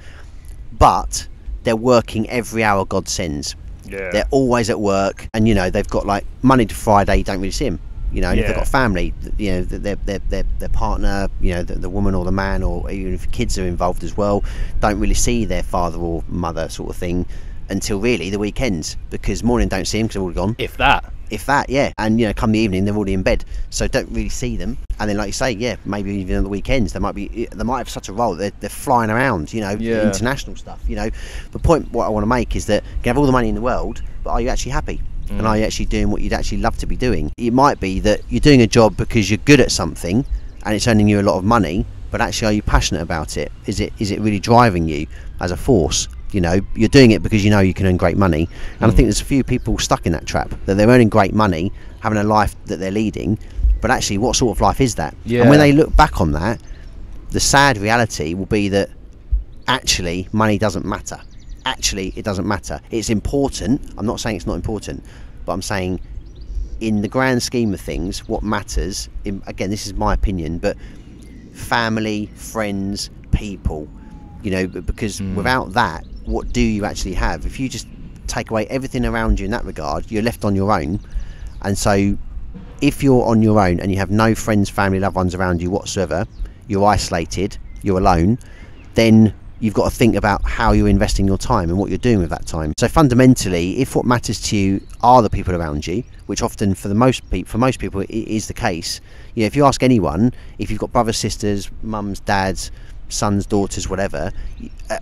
but they're working every hour God sends. Yeah. They're always at work, and, you know, they've got like Monday to Friday, you don't really see them. You know, and if they've got family, you know, their partner, you know, the woman or the man, or even if kids are involved as well, don't really see their father or mother sort of thing until really the weekends, because morning don't see them because they're all gone. If that, yeah. And, you know, come the evening they're already in bed, so don't really see them. And then, like you say, yeah, maybe even on the weekends they might have such a role that they're flying around, you know, international stuff. You know, the point what I want to make is that you can have all the money in the world, but are you actually happy? And are you actually doing what you'd actually love to be doing? It might be that you're doing a job because you're good at something and it's earning you a lot of money, but actually are you passionate about it? Is it really driving you as a force? You know, you're doing it because you know you can earn great money. And I think there's a few people stuck in that trap, that they're earning great money, having a life that they're leading, but actually what sort of life is that? And when they look back on that, the sad reality will be that actually money doesn't matter. Actually, it doesn't matter. It's important. I'm not saying it's not important, but I'm saying in the grand scheme of things, what matters, again, this is my opinion, but family, friends, people, you know, because without that, what do you actually have? If you just take away everything around you in that regard, you're left on your own. And so if you're on your own and you have no friends, family, loved ones around you whatsoever, you're isolated, you're alone, then you've got to think about how you're investing your time and what you're doing with that time. So fundamentally, if what matters to you are the people around you, which often for most people it is the case, you know, if you ask anyone, if you've got brothers, sisters, mums, dads, sons, daughters, whatever,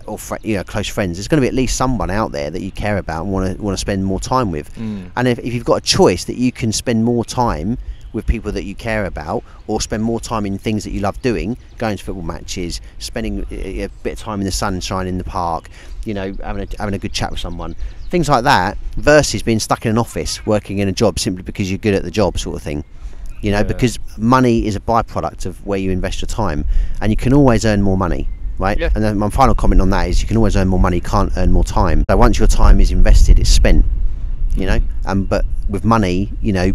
or you know, close friends, there's going to be at least someone out there that you care about and want to spend more time with. And if you've got a choice that you can spend more time with people that you care about, or spend more time in things that you love doing, going to football matches, spending a bit of time in the sunshine in the park, you know, having a good chat with someone, things like that, versus being stuck in an office working in a job simply because you're good at the job, sort of thing. You know, because money is a byproduct of where you invest your time, and you can always earn more money, right? And then my final comment on that is you can always earn more money, you can't earn more time. So once your time is invested, it's spent, you know. But with money, you know,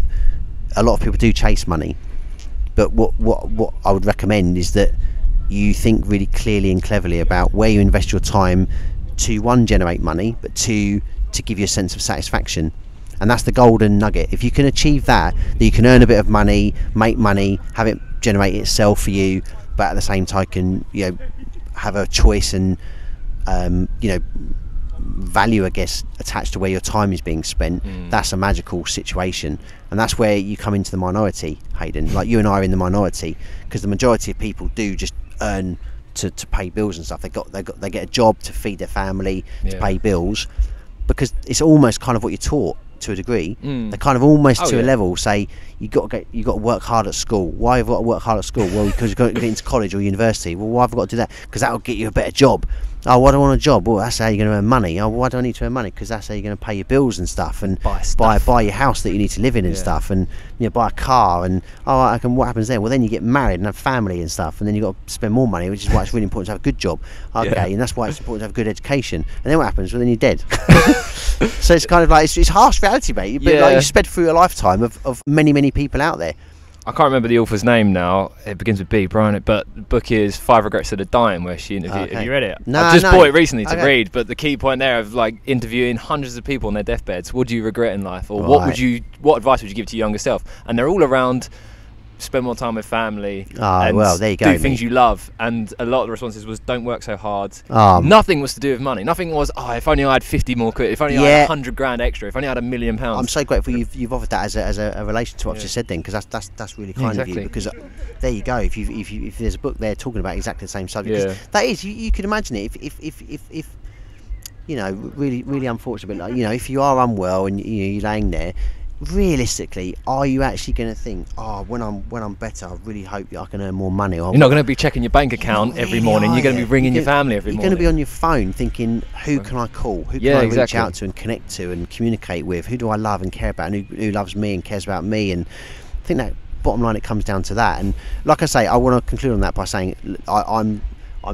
a lot of people do chase money, but what I would recommend is that you think really clearly and cleverly about where you invest your time to, one, generate money, but two, to give you a sense of satisfaction. And that's the golden nugget. If you can achieve that you can earn a bit of money, make money, have it generate itself for you, but at the same time can, you know, have a choice and you know, value, I guess, attached to where your time is being spent, that's a magical situation. And that's where you come into the minority, Hayden. Like you and I are in the minority, because the majority of people do just earn to pay bills and stuff. They get a job to feed their family, to pay bills, because it's almost kind of what you're taught to a degree. They kind of almost to a level say you got to work hard at school. Why have I got to work hard at school? Well, because you've got to get into college or university. Well, why have I got to do that? Because that will get you a better job. Oh, why do I want a job? Well, that's how you're going to earn money. Oh, why do I need to earn money? Because that's how you're going to pay your bills and stuff, and buy your house that you need to live in and stuff, and, you know, buy a car. And what happens then? Well, then you get married and have family and stuff, and then you got to spend more money, which is why it's really important to have a good job. Okay, and that's why it's important to have a good education. And then what happens? Well, then you're dead. So it's kind of like it's harsh reality, mate. But like, you sped through a lifetime of many people out there. I can't remember the author's name now. It begins with B, Brian. But the book is 5 Regrets of the Dying, where she interviewed. Okay. Have you read it? No, I just bought it recently to read. But the key point there of like interviewing hundreds of people on their deathbeds. What do you regret in life, or what advice would you give to your younger self? And they're all around. Spend more time with family. And well, there you go. Do things you love, and a lot of the responses was don't work so hard. Nothing was to do with money. Nothing was if only I had 50 more quid. If only I had 100 grand extra. If only I had £1 million. I'm so grateful you've offered that as a relation to what I've just said then, because that's really kind of you. Because there you go. If there's a book there talking about exactly the same subject, 'cause that is you can imagine it. If you know, really unfortunate, but like, you know, if you are unwell and you're laying there, realistically, are you actually going to think, oh, when I'm better, I really hope I can earn more money? Or You're not going to be checking your bank account every morning. You're going to be ringing your family every morning. You're going to be on your phone thinking, who can I call? Who can I reach out to and connect to and communicate with? Who do I love and care about? And who loves me and cares about me? And I think that bottom line, it comes down to that. And like I say, I want to conclude on that by saying I'm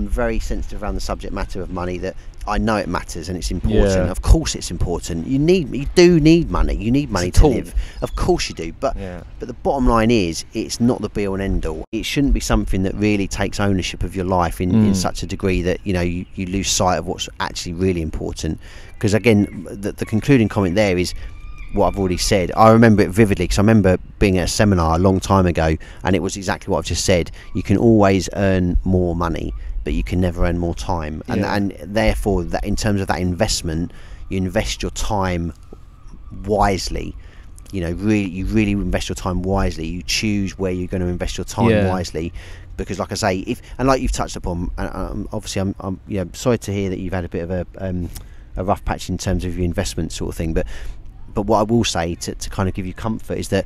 very sensitive around the subject matter of money. That I know it matters and it's important. Yeah. Of course it's important. You do need money. You need money to live. Of course you do. But the bottom line is, it's not the be all and end all. It shouldn't be something that really takes ownership of your life in such a degree that you lose sight of what's actually really important. Because again, the concluding comment there is what I've already said. I remember it vividly because I remember being at a seminar a long time ago, and it was exactly what I've just said. You can always earn more money, but you can never earn more time. And therefore, that in terms of that investment, you invest your time wisely. You really invest your time wisely. You choose where you're going to invest your time wisely, because like I say, like you've touched upon, obviously I'm sorry to hear that you've had a bit of a rough patch in terms of your investment sort of thing, but what I will say to kind of give you comfort is that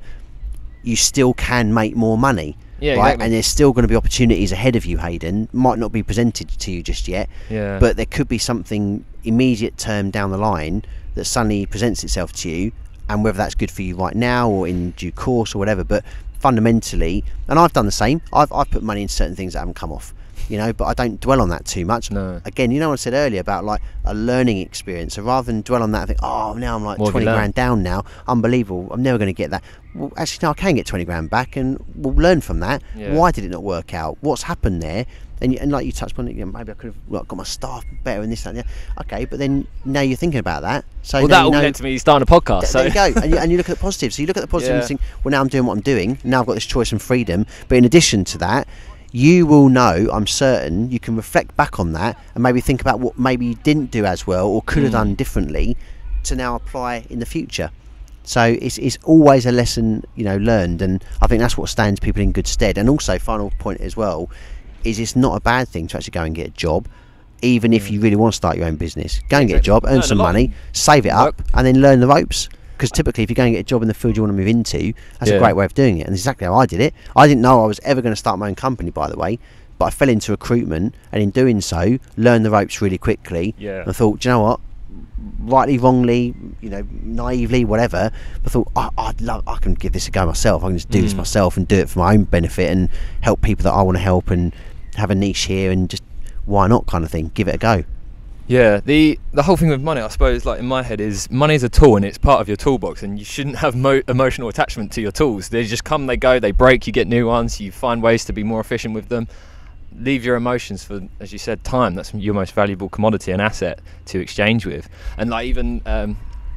you still can make more money. Yeah, right, exactly. And there's still going to be opportunities ahead of you, Hayden. Might not be presented to you just yet, but there could be something immediate term down the line that suddenly presents itself to you, and whether that's good for you right now or in due course or whatever. But fundamentally, and I've done the same. I've put money in certain things that haven't come off, but I don't dwell on that too much. No. Again, what I said earlier about like a learning experience. So rather than dwell on that, I think, oh, now I'm like What have you 20 grand down now. Unbelievable. I'm never going to get that. Well, actually, no, I can get 20 grand back, and we'll learn from that. Yeah. Why did it not work out? What's happened there? And like you touched on it, maybe I could have got my staff better and this, that, and that. Okay, but then now you're thinking about that. So that all led to me starting a podcast. There you go. and you look at the positive. So you look at the positive and think, well, now I'm doing what I'm doing. Now I've got this choice and freedom. But in addition to that, you will know, I'm certain, you can reflect back on that and maybe think about what maybe you didn't do as well or could have done differently to now apply in the future. So it's always a lesson, learned, and I think that's what stands people in good stead. And also, final point as well, is it's not a bad thing to actually go and get a job, even if you really want to start your own business. Go and get a job, earn some money, save it up, and then learn the ropes. Because typically, if you go and get a job in the field you want to move into, that's a great way of doing it. And that's exactly how I did it. I didn't know I was ever going to start my own company, by the way, but I fell into recruitment, and in doing so, learned the ropes really quickly. Yeah. And I thought, do you know what? Rightly, wrongly, naively, whatever. I thought I can give this a go myself. I can just do this myself and do it for my own benefit and help people that I want to help and have a niche here and just why not kind of thing. Give it a go. Yeah, the whole thing with money, I suppose, like in my head, is money is a tool and it's part of your toolbox, and you shouldn't have emotional attachment to your tools. They just come, they go, they break, you get new ones, you find ways to be more efficient with them. Leave your emotions for, as you said, time. That's your most valuable commodity and asset to exchange with. And like even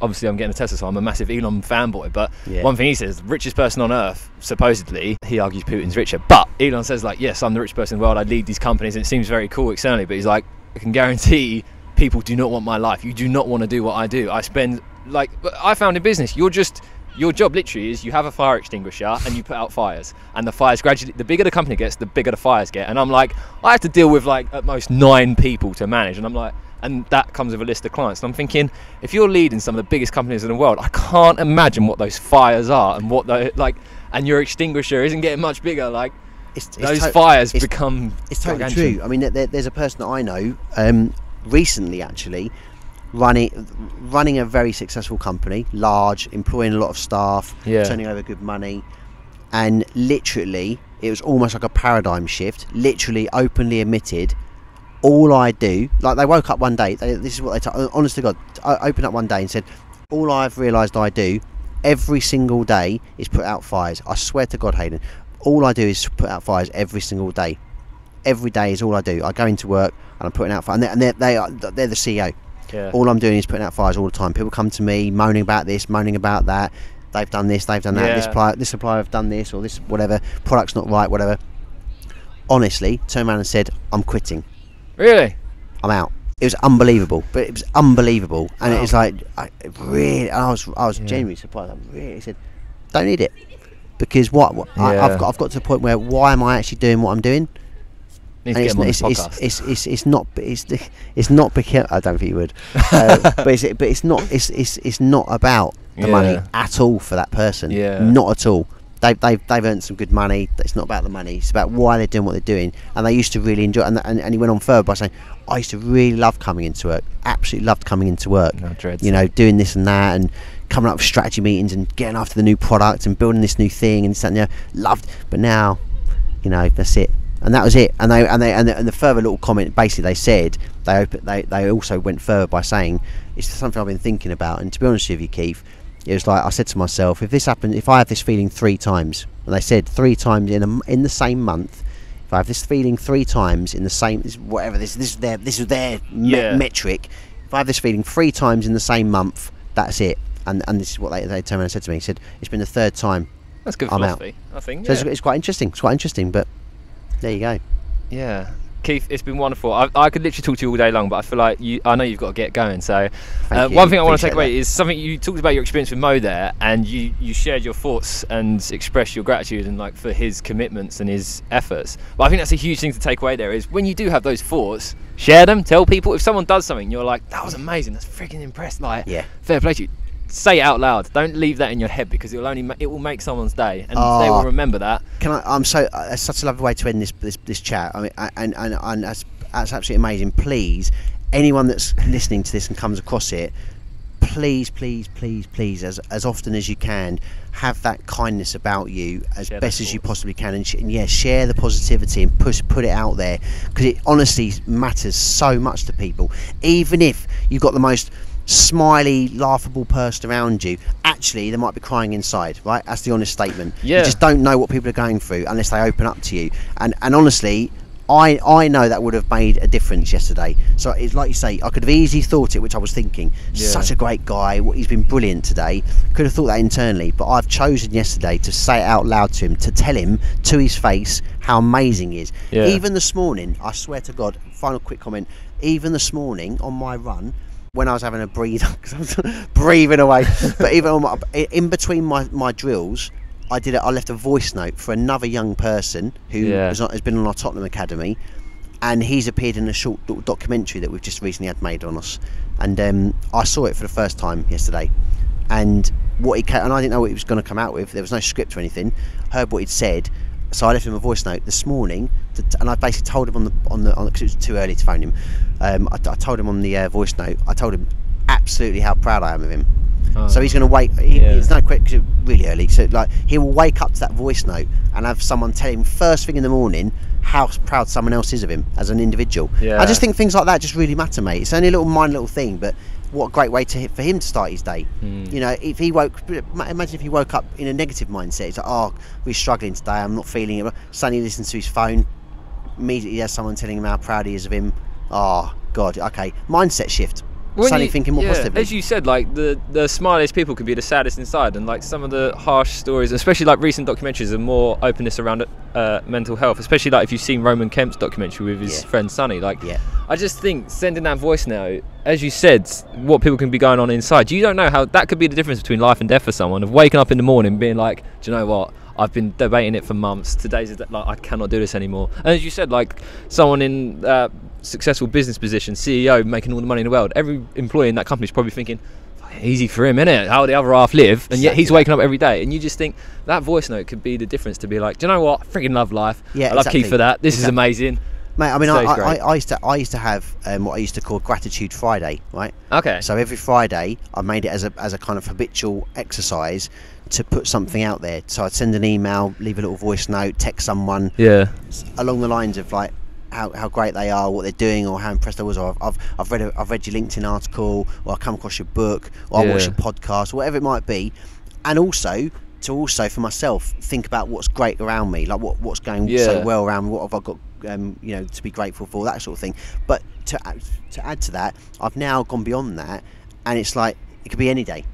obviously I'm getting a Tesla, so I'm a massive Elon fanboy, but one thing he says, richest person on earth, supposedly, he argues Putin's richer, but Elon says like, yes, I'm the richest person in the world, I lead these companies, and it seems very cool externally, but he's like, I can guarantee people do not want my life. You do not want to do what I do. I found in business, your job literally is you have a fire extinguisher and you put out fires, and the fires gradually, the bigger the company gets, the bigger the fires get. And I'm like, I have to deal with like at most 9 people to manage, and I'm like, and that comes with a list of clients. And I'm thinking, if you're leading some of the biggest companies in the world, I can't imagine what those fires are and what they like. And your extinguisher isn't getting much bigger. Like those fires become. It's totally true. I mean, there's a person that I know recently actually. Running a very successful company, large, employing a lot of staff, turning over good money, and literally it was almost like a paradigm shift. Literally openly admitted, all I do, like they woke up one day, this is what they honest to God, opened up one day and said, all I've realised I do every single day is put out fires. I swear to God, Hayden, all I do is put out fires every single day. Every day is all I do. I go into work and I'm putting out fires, and they're the CEO. Yeah. All I'm doing is putting out fires all the time. People come to me moaning about this, moaning about that. They've done this, they've done that. This supplier have done this, or this whatever. Product's not right, whatever. Honestly, turned around and said, "I'm quitting. Really? I'm out." It was unbelievable, but it was unbelievable, and it was like, I was genuinely surprised. I really said, "Don't need it," because I've got to the point where why am I actually doing what I'm doing? Need to get him on this podcast. It's not because I don't think you would, but it's not about the money at all for that person. Not at all. They've earned some good money. It's not about the money. It's about why they're doing what they're doing, and they used to really enjoy it. And he went on further by saying, I used to really love coming into work. Absolutely loved coming into work. You know, doing this and that, and coming up with strategy meetings and getting after the new product and building this new thing and this and that. Loved, but now, you know, that's it. And that was it. And the further little comment, basically, they said they also went further by saying, it's something I've been thinking about. And to be honest with you, Keith, it was like I said to myself, if this happened, if I have this feeling 3 times, and they said 3 times in the same month, if I have this feeling 3 times in the same, whatever this is their metric. If I have this feeling 3 times in the same month, that's it. And this is what they turned around and said to me. He said, it's been the 3rd time. That's good philosophy, I think. So it's quite interesting. It's quite interesting, but there you go. Yeah. Keith, it's been wonderful. I could literally talk to you all day long, but I feel like I know you've got to get going. So one thing I want to take away is something you talked about, your experience with Mo there, and you shared your thoughts and expressed your gratitude and like for his commitments and his efforts. But I think that's a huge thing to take away there is when you do have those thoughts, share them, tell people. If someone does something, you're like, that was amazing, that's freaking impressed. Like, fair play to you. Say it out loud. Don't leave that in your head because it will make someone's day, and they will remember that. It's such a lovely way to end this chat. I mean, and that's absolutely amazing. Please, anyone that's listening to this and comes across it, please, as often as you can, have that kindness about you as best as you possibly can, and share the positivity and put it out there, because it honestly matters so much to people. Even if you've got the most smiley, laughable person around you, actually they might be crying inside, right? That's the honest statement. You just don't know what people are going through unless they open up to you, and honestly, I know that would have made a difference yesterday. So it's like you say, I could have easily thought it, which I was thinking, such a great guy, he's been brilliant today. Could have thought that internally, but I've chosen yesterday to say it out loud to him, to tell him to his face how amazing he is. Even this morning, I swear to God, final quick comment, even this morning on my run, when I was having a breather, because I was breathing away, but even in between my drills, I left a voice note for another young person who has been on our Tottenham Academy, and he's appeared in a short documentary that we've just recently had made on us, and I saw it for the first time yesterday, and I didn't know what he was going to come out with. There was no script or anything. Heard what he'd said, so I left him a voice note this morning, and I basically told him on the because it was too early to phone him. I told him on the voice note. I told him absolutely how proud I am of him. So he's going to wait. It's no quick because it's really early. So like he will wake up to that voice note and have someone tell him first thing in the morning how proud someone else is of him as an individual. I just think things like that just really matter, mate. It's only a little thing, but what a great way for him to start his day. You know, if he imagine if he woke up in a negative mindset. He's like, oh, we're struggling today, I'm not feeling it. Suddenly he listens to his phone, immediately he has someone telling him how proud he is of him. Oh God, okay, mindset shift. Suddenly thinking more positively. As you said, like the smiliest people can be the saddest inside, and like some of the harsh stories, especially like recent documentaries, are more openness around mental health. Especially like if you've seen Roman Kemp's documentary with his friend Sonny. Like, I just think sending that voice note, as you said, what people can be going on inside. You don't know how that could be the difference between life and death for someone. Of waking up in the morning being like, do you know what? I've been debating it for months. Today's like, I cannot do this anymore. And as you said, like someone in successful business position, CEO, making all the money in the world, every employee in that company is probably thinking, easy for him, innit? How the other half live? And yet he's waking up every day. And you just think that voice note could be the difference to be like, do you know what? I freaking love life. I love Keith for that. This is amazing. Mate, I mean, I used to have what I used to call Gratitude Friday, right? Okay. So every Friday, I made it as a kind of habitual exercise to put something out there. So I'd send an email, leave a little voice note, text someone, along the lines of like how great they are, what they're doing, or how impressed I was. Or I've read your LinkedIn article, or I come across your book, or I watch your podcast, whatever it might be, and also for myself think about what's great around me, like what's going so well around me, what have I got to be grateful for, that sort of thing. But to add to that, I've now gone beyond that, and it's like it could be any day.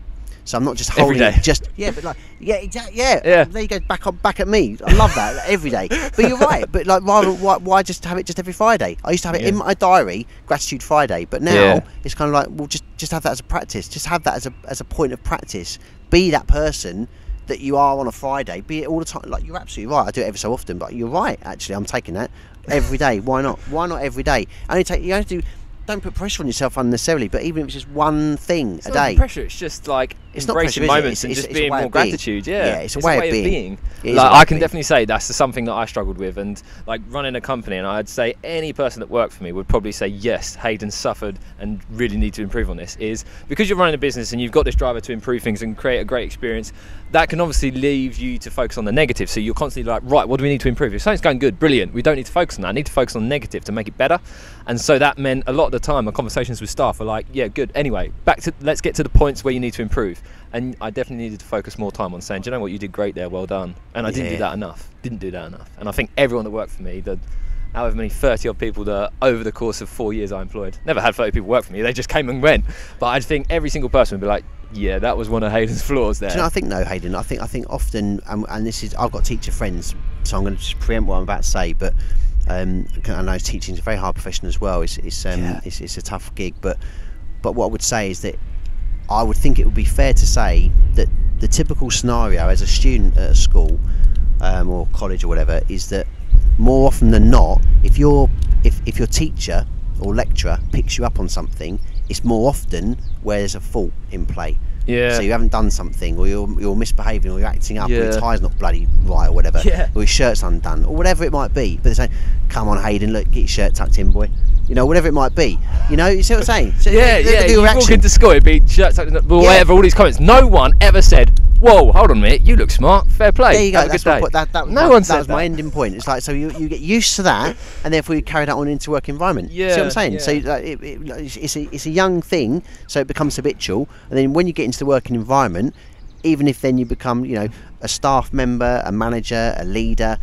So I'm not just holding it, but like exactly, there you go, back at me. I love that, like, every day. But you're right. But like, why just have it just every Friday? I used to have it in my diary, Gratitude Friday. But now it's kind of like, well, just have that as a practice. Just have that as a point of practice. Be that person that you are on a Friday, be it all the time. Like, you're absolutely right. I do it every so often, but you're right. Actually, I'm taking that every day. Why not? Why not every day? You have to. Don't put pressure on yourself unnecessarily, but even if it's just one thing a day. It's not pressure, it's just like it's not embracing pressure, moments and it's just being more gratitude. Yeah, it's a way of being. Like, I can definitely say that's something that I struggled with, and like running a company, and I'd say any person that worked for me would probably say, yes, Hayden suffered and really need to improve on this, is because you're running a business and you've got this driver to improve things and create a great experience, that can obviously leave you to focus on the negative. So you're constantly like, right, what do we need to improve? If something's going good, brilliant, we don't need to focus on that. I need to focus on negative to make it better. And so that meant a lot of the time my conversations with staff were like, yeah, good, anyway, let's get to the points where you need to improve. And I definitely needed to focus more time on saying, do you know what, you did great there, well done. And I didn't do that enough. And I think everyone that worked for me, the however many 30 odd people that over the course of 4 years I employed, never had 30 people work for me, they just came and went. But I think every single person would be like, yeah, that was one of Hayden's flaws there. Do you know, I think though, Hayden, I think often, and this is, I've got teacher friends, so I'm going to just preempt what I'm about to say, but I know teaching is a very hard profession as well. It's a tough gig, but what I would say is that I would think it would be fair to say that the typical scenario as a student at a school or college or whatever is that more often than not, if your teacher or lecturer picks you up on something, it's more often where there's a fault in play. Yeah. So you haven't done something, or you're misbehaving, or you're acting up, or your tie's not bloody right, or whatever, or your shirt's undone, or whatever it might be. But they say, "Come on, Hayden, look, get your shirt tucked in, boy." You know, whatever it might be. You know, you see what I'm saying? So You walk into school, it'd be shirt tucked in, whatever. All these comments. No one ever said, "Whoa, hold on a minute, you look smart. Fair play." There you go. Have a good day. That was my ending point. It's like, so you get used to that, and therefore you carry that on into work environment. Yeah. See what I'm saying? So it's a young thing, so it becomes habitual, and then when you get into the working environment, even if then you become, you know, a staff member, a manager, a leader,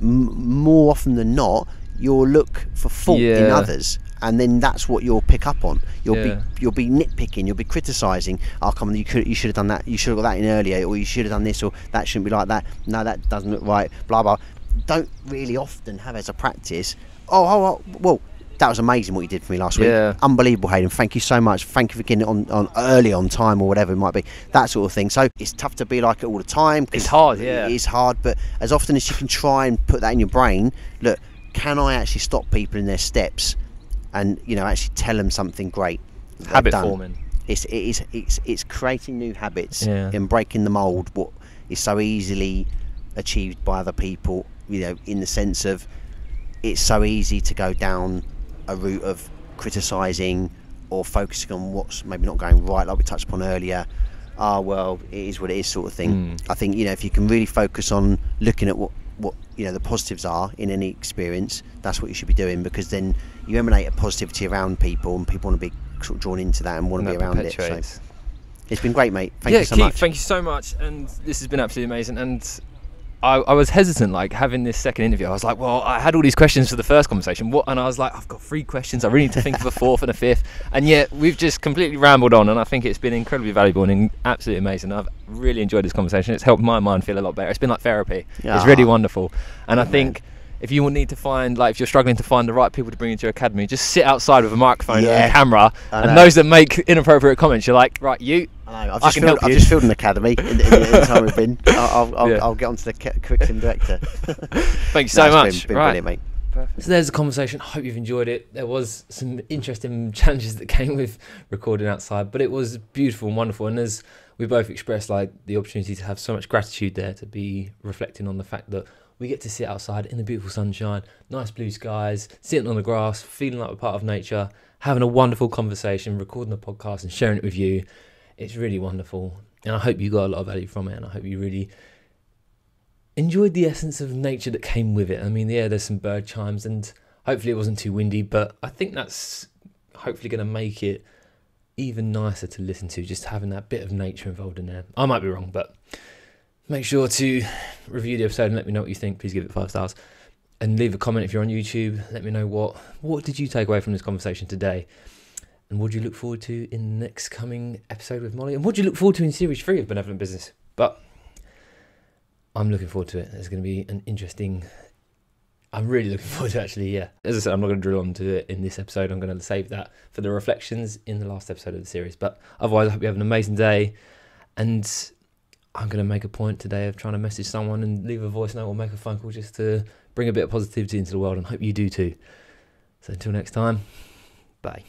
more often than not, you'll look for fault in others, and then that's what you'll pick up on. You'll be nitpicking, you'll be criticising. Oh, come on, you should have done that. You should have got that in earlier, or you should have done this, or that shouldn't be like that. No, that doesn't look right. Blah blah. Don't really often have as a practice. Well, that was amazing what you did for me last week. Unbelievable, Hayden. Thank you so much. Thank you for getting it on early on time, or whatever it might be. That sort of thing. So it's tough to be like it all the time. It's hard, yeah. It is hard, but as often as you can try and put that in your brain, look, can I actually stop people in their steps, and, you know, actually tell them something great? Habit forming. It's creating new habits and breaking the mould. What is so easily achieved by other people, you know, in the sense of it's so easy to go down a route of criticising or focusing on what's maybe not going right, like we touched upon earlier. Well, it is what it is, sort of thing. I think, you know, if you can really focus on looking at what you know the positives are in any experience, that's what you should be doing, because then you emanate a positivity around people, and people want to be sort of drawn into that and want to be around it. So it's been great, mate. Thank you so much. Thank you so much, and this has been absolutely amazing. And I was hesitant, like, having this second interview. I was like, well, I had all these questions for the first conversation. And I was like, I've got 3 questions. I really need to think of a 4th and a 5th. And yet we've just completely rambled on, and I think it's been incredibly valuable and absolutely amazing. I've really enjoyed this conversation. It's helped my mind feel a lot better. It's been like therapy. It's really wonderful. And I think if you will need to find, like, if you're struggling to find the right people to bring into your academy, just sit outside with a microphone and a camera, and those that make inappropriate comments, you're like, right, I've just filled an academy in the time we've been. I'll get onto the curriculum director. Thank you so much. It's been brilliant, mate. Perfect. So there's a conversation. I hope you've enjoyed it. There was some interesting challenges that came with recording outside, but it was beautiful and wonderful. And as we both expressed, like, the opportunity to have so much gratitude there, to be reflecting on the fact that we get to sit outside in the beautiful sunshine, nice blue skies, sitting on the grass, feeling like we're part of nature, having a wonderful conversation, recording a podcast and sharing it with you. It's really wonderful, and I hope you got a lot of value from it, and I hope you really enjoyed the essence of nature that came with it. I mean, there's some bird chimes, and hopefully it wasn't too windy, but I think that's hopefully going to make it even nicer to listen to, just having that bit of nature involved in there. I might be wrong, but make sure to review the episode and let me know what you think. Please give it 5 stars, and leave a comment if you're on YouTube. Let me know what did you take away from this conversation today, and what do you look forward to in the next coming episode with Molly, and what do you look forward to in series 3 of Benevolent Business. But I'm looking forward to it. It's going to be an interesting, I'm really looking forward to it, actually. As I said, I'm not going to drill onto it in this episode. I'm going to save that for the reflections in the last episode of the series. But otherwise, I hope you have an amazing day, and I'm going to make a point today of trying to message someone and leave a voice note or make a phone call just to bring a bit of positivity into the world, and hope you do too. So until next time, bye.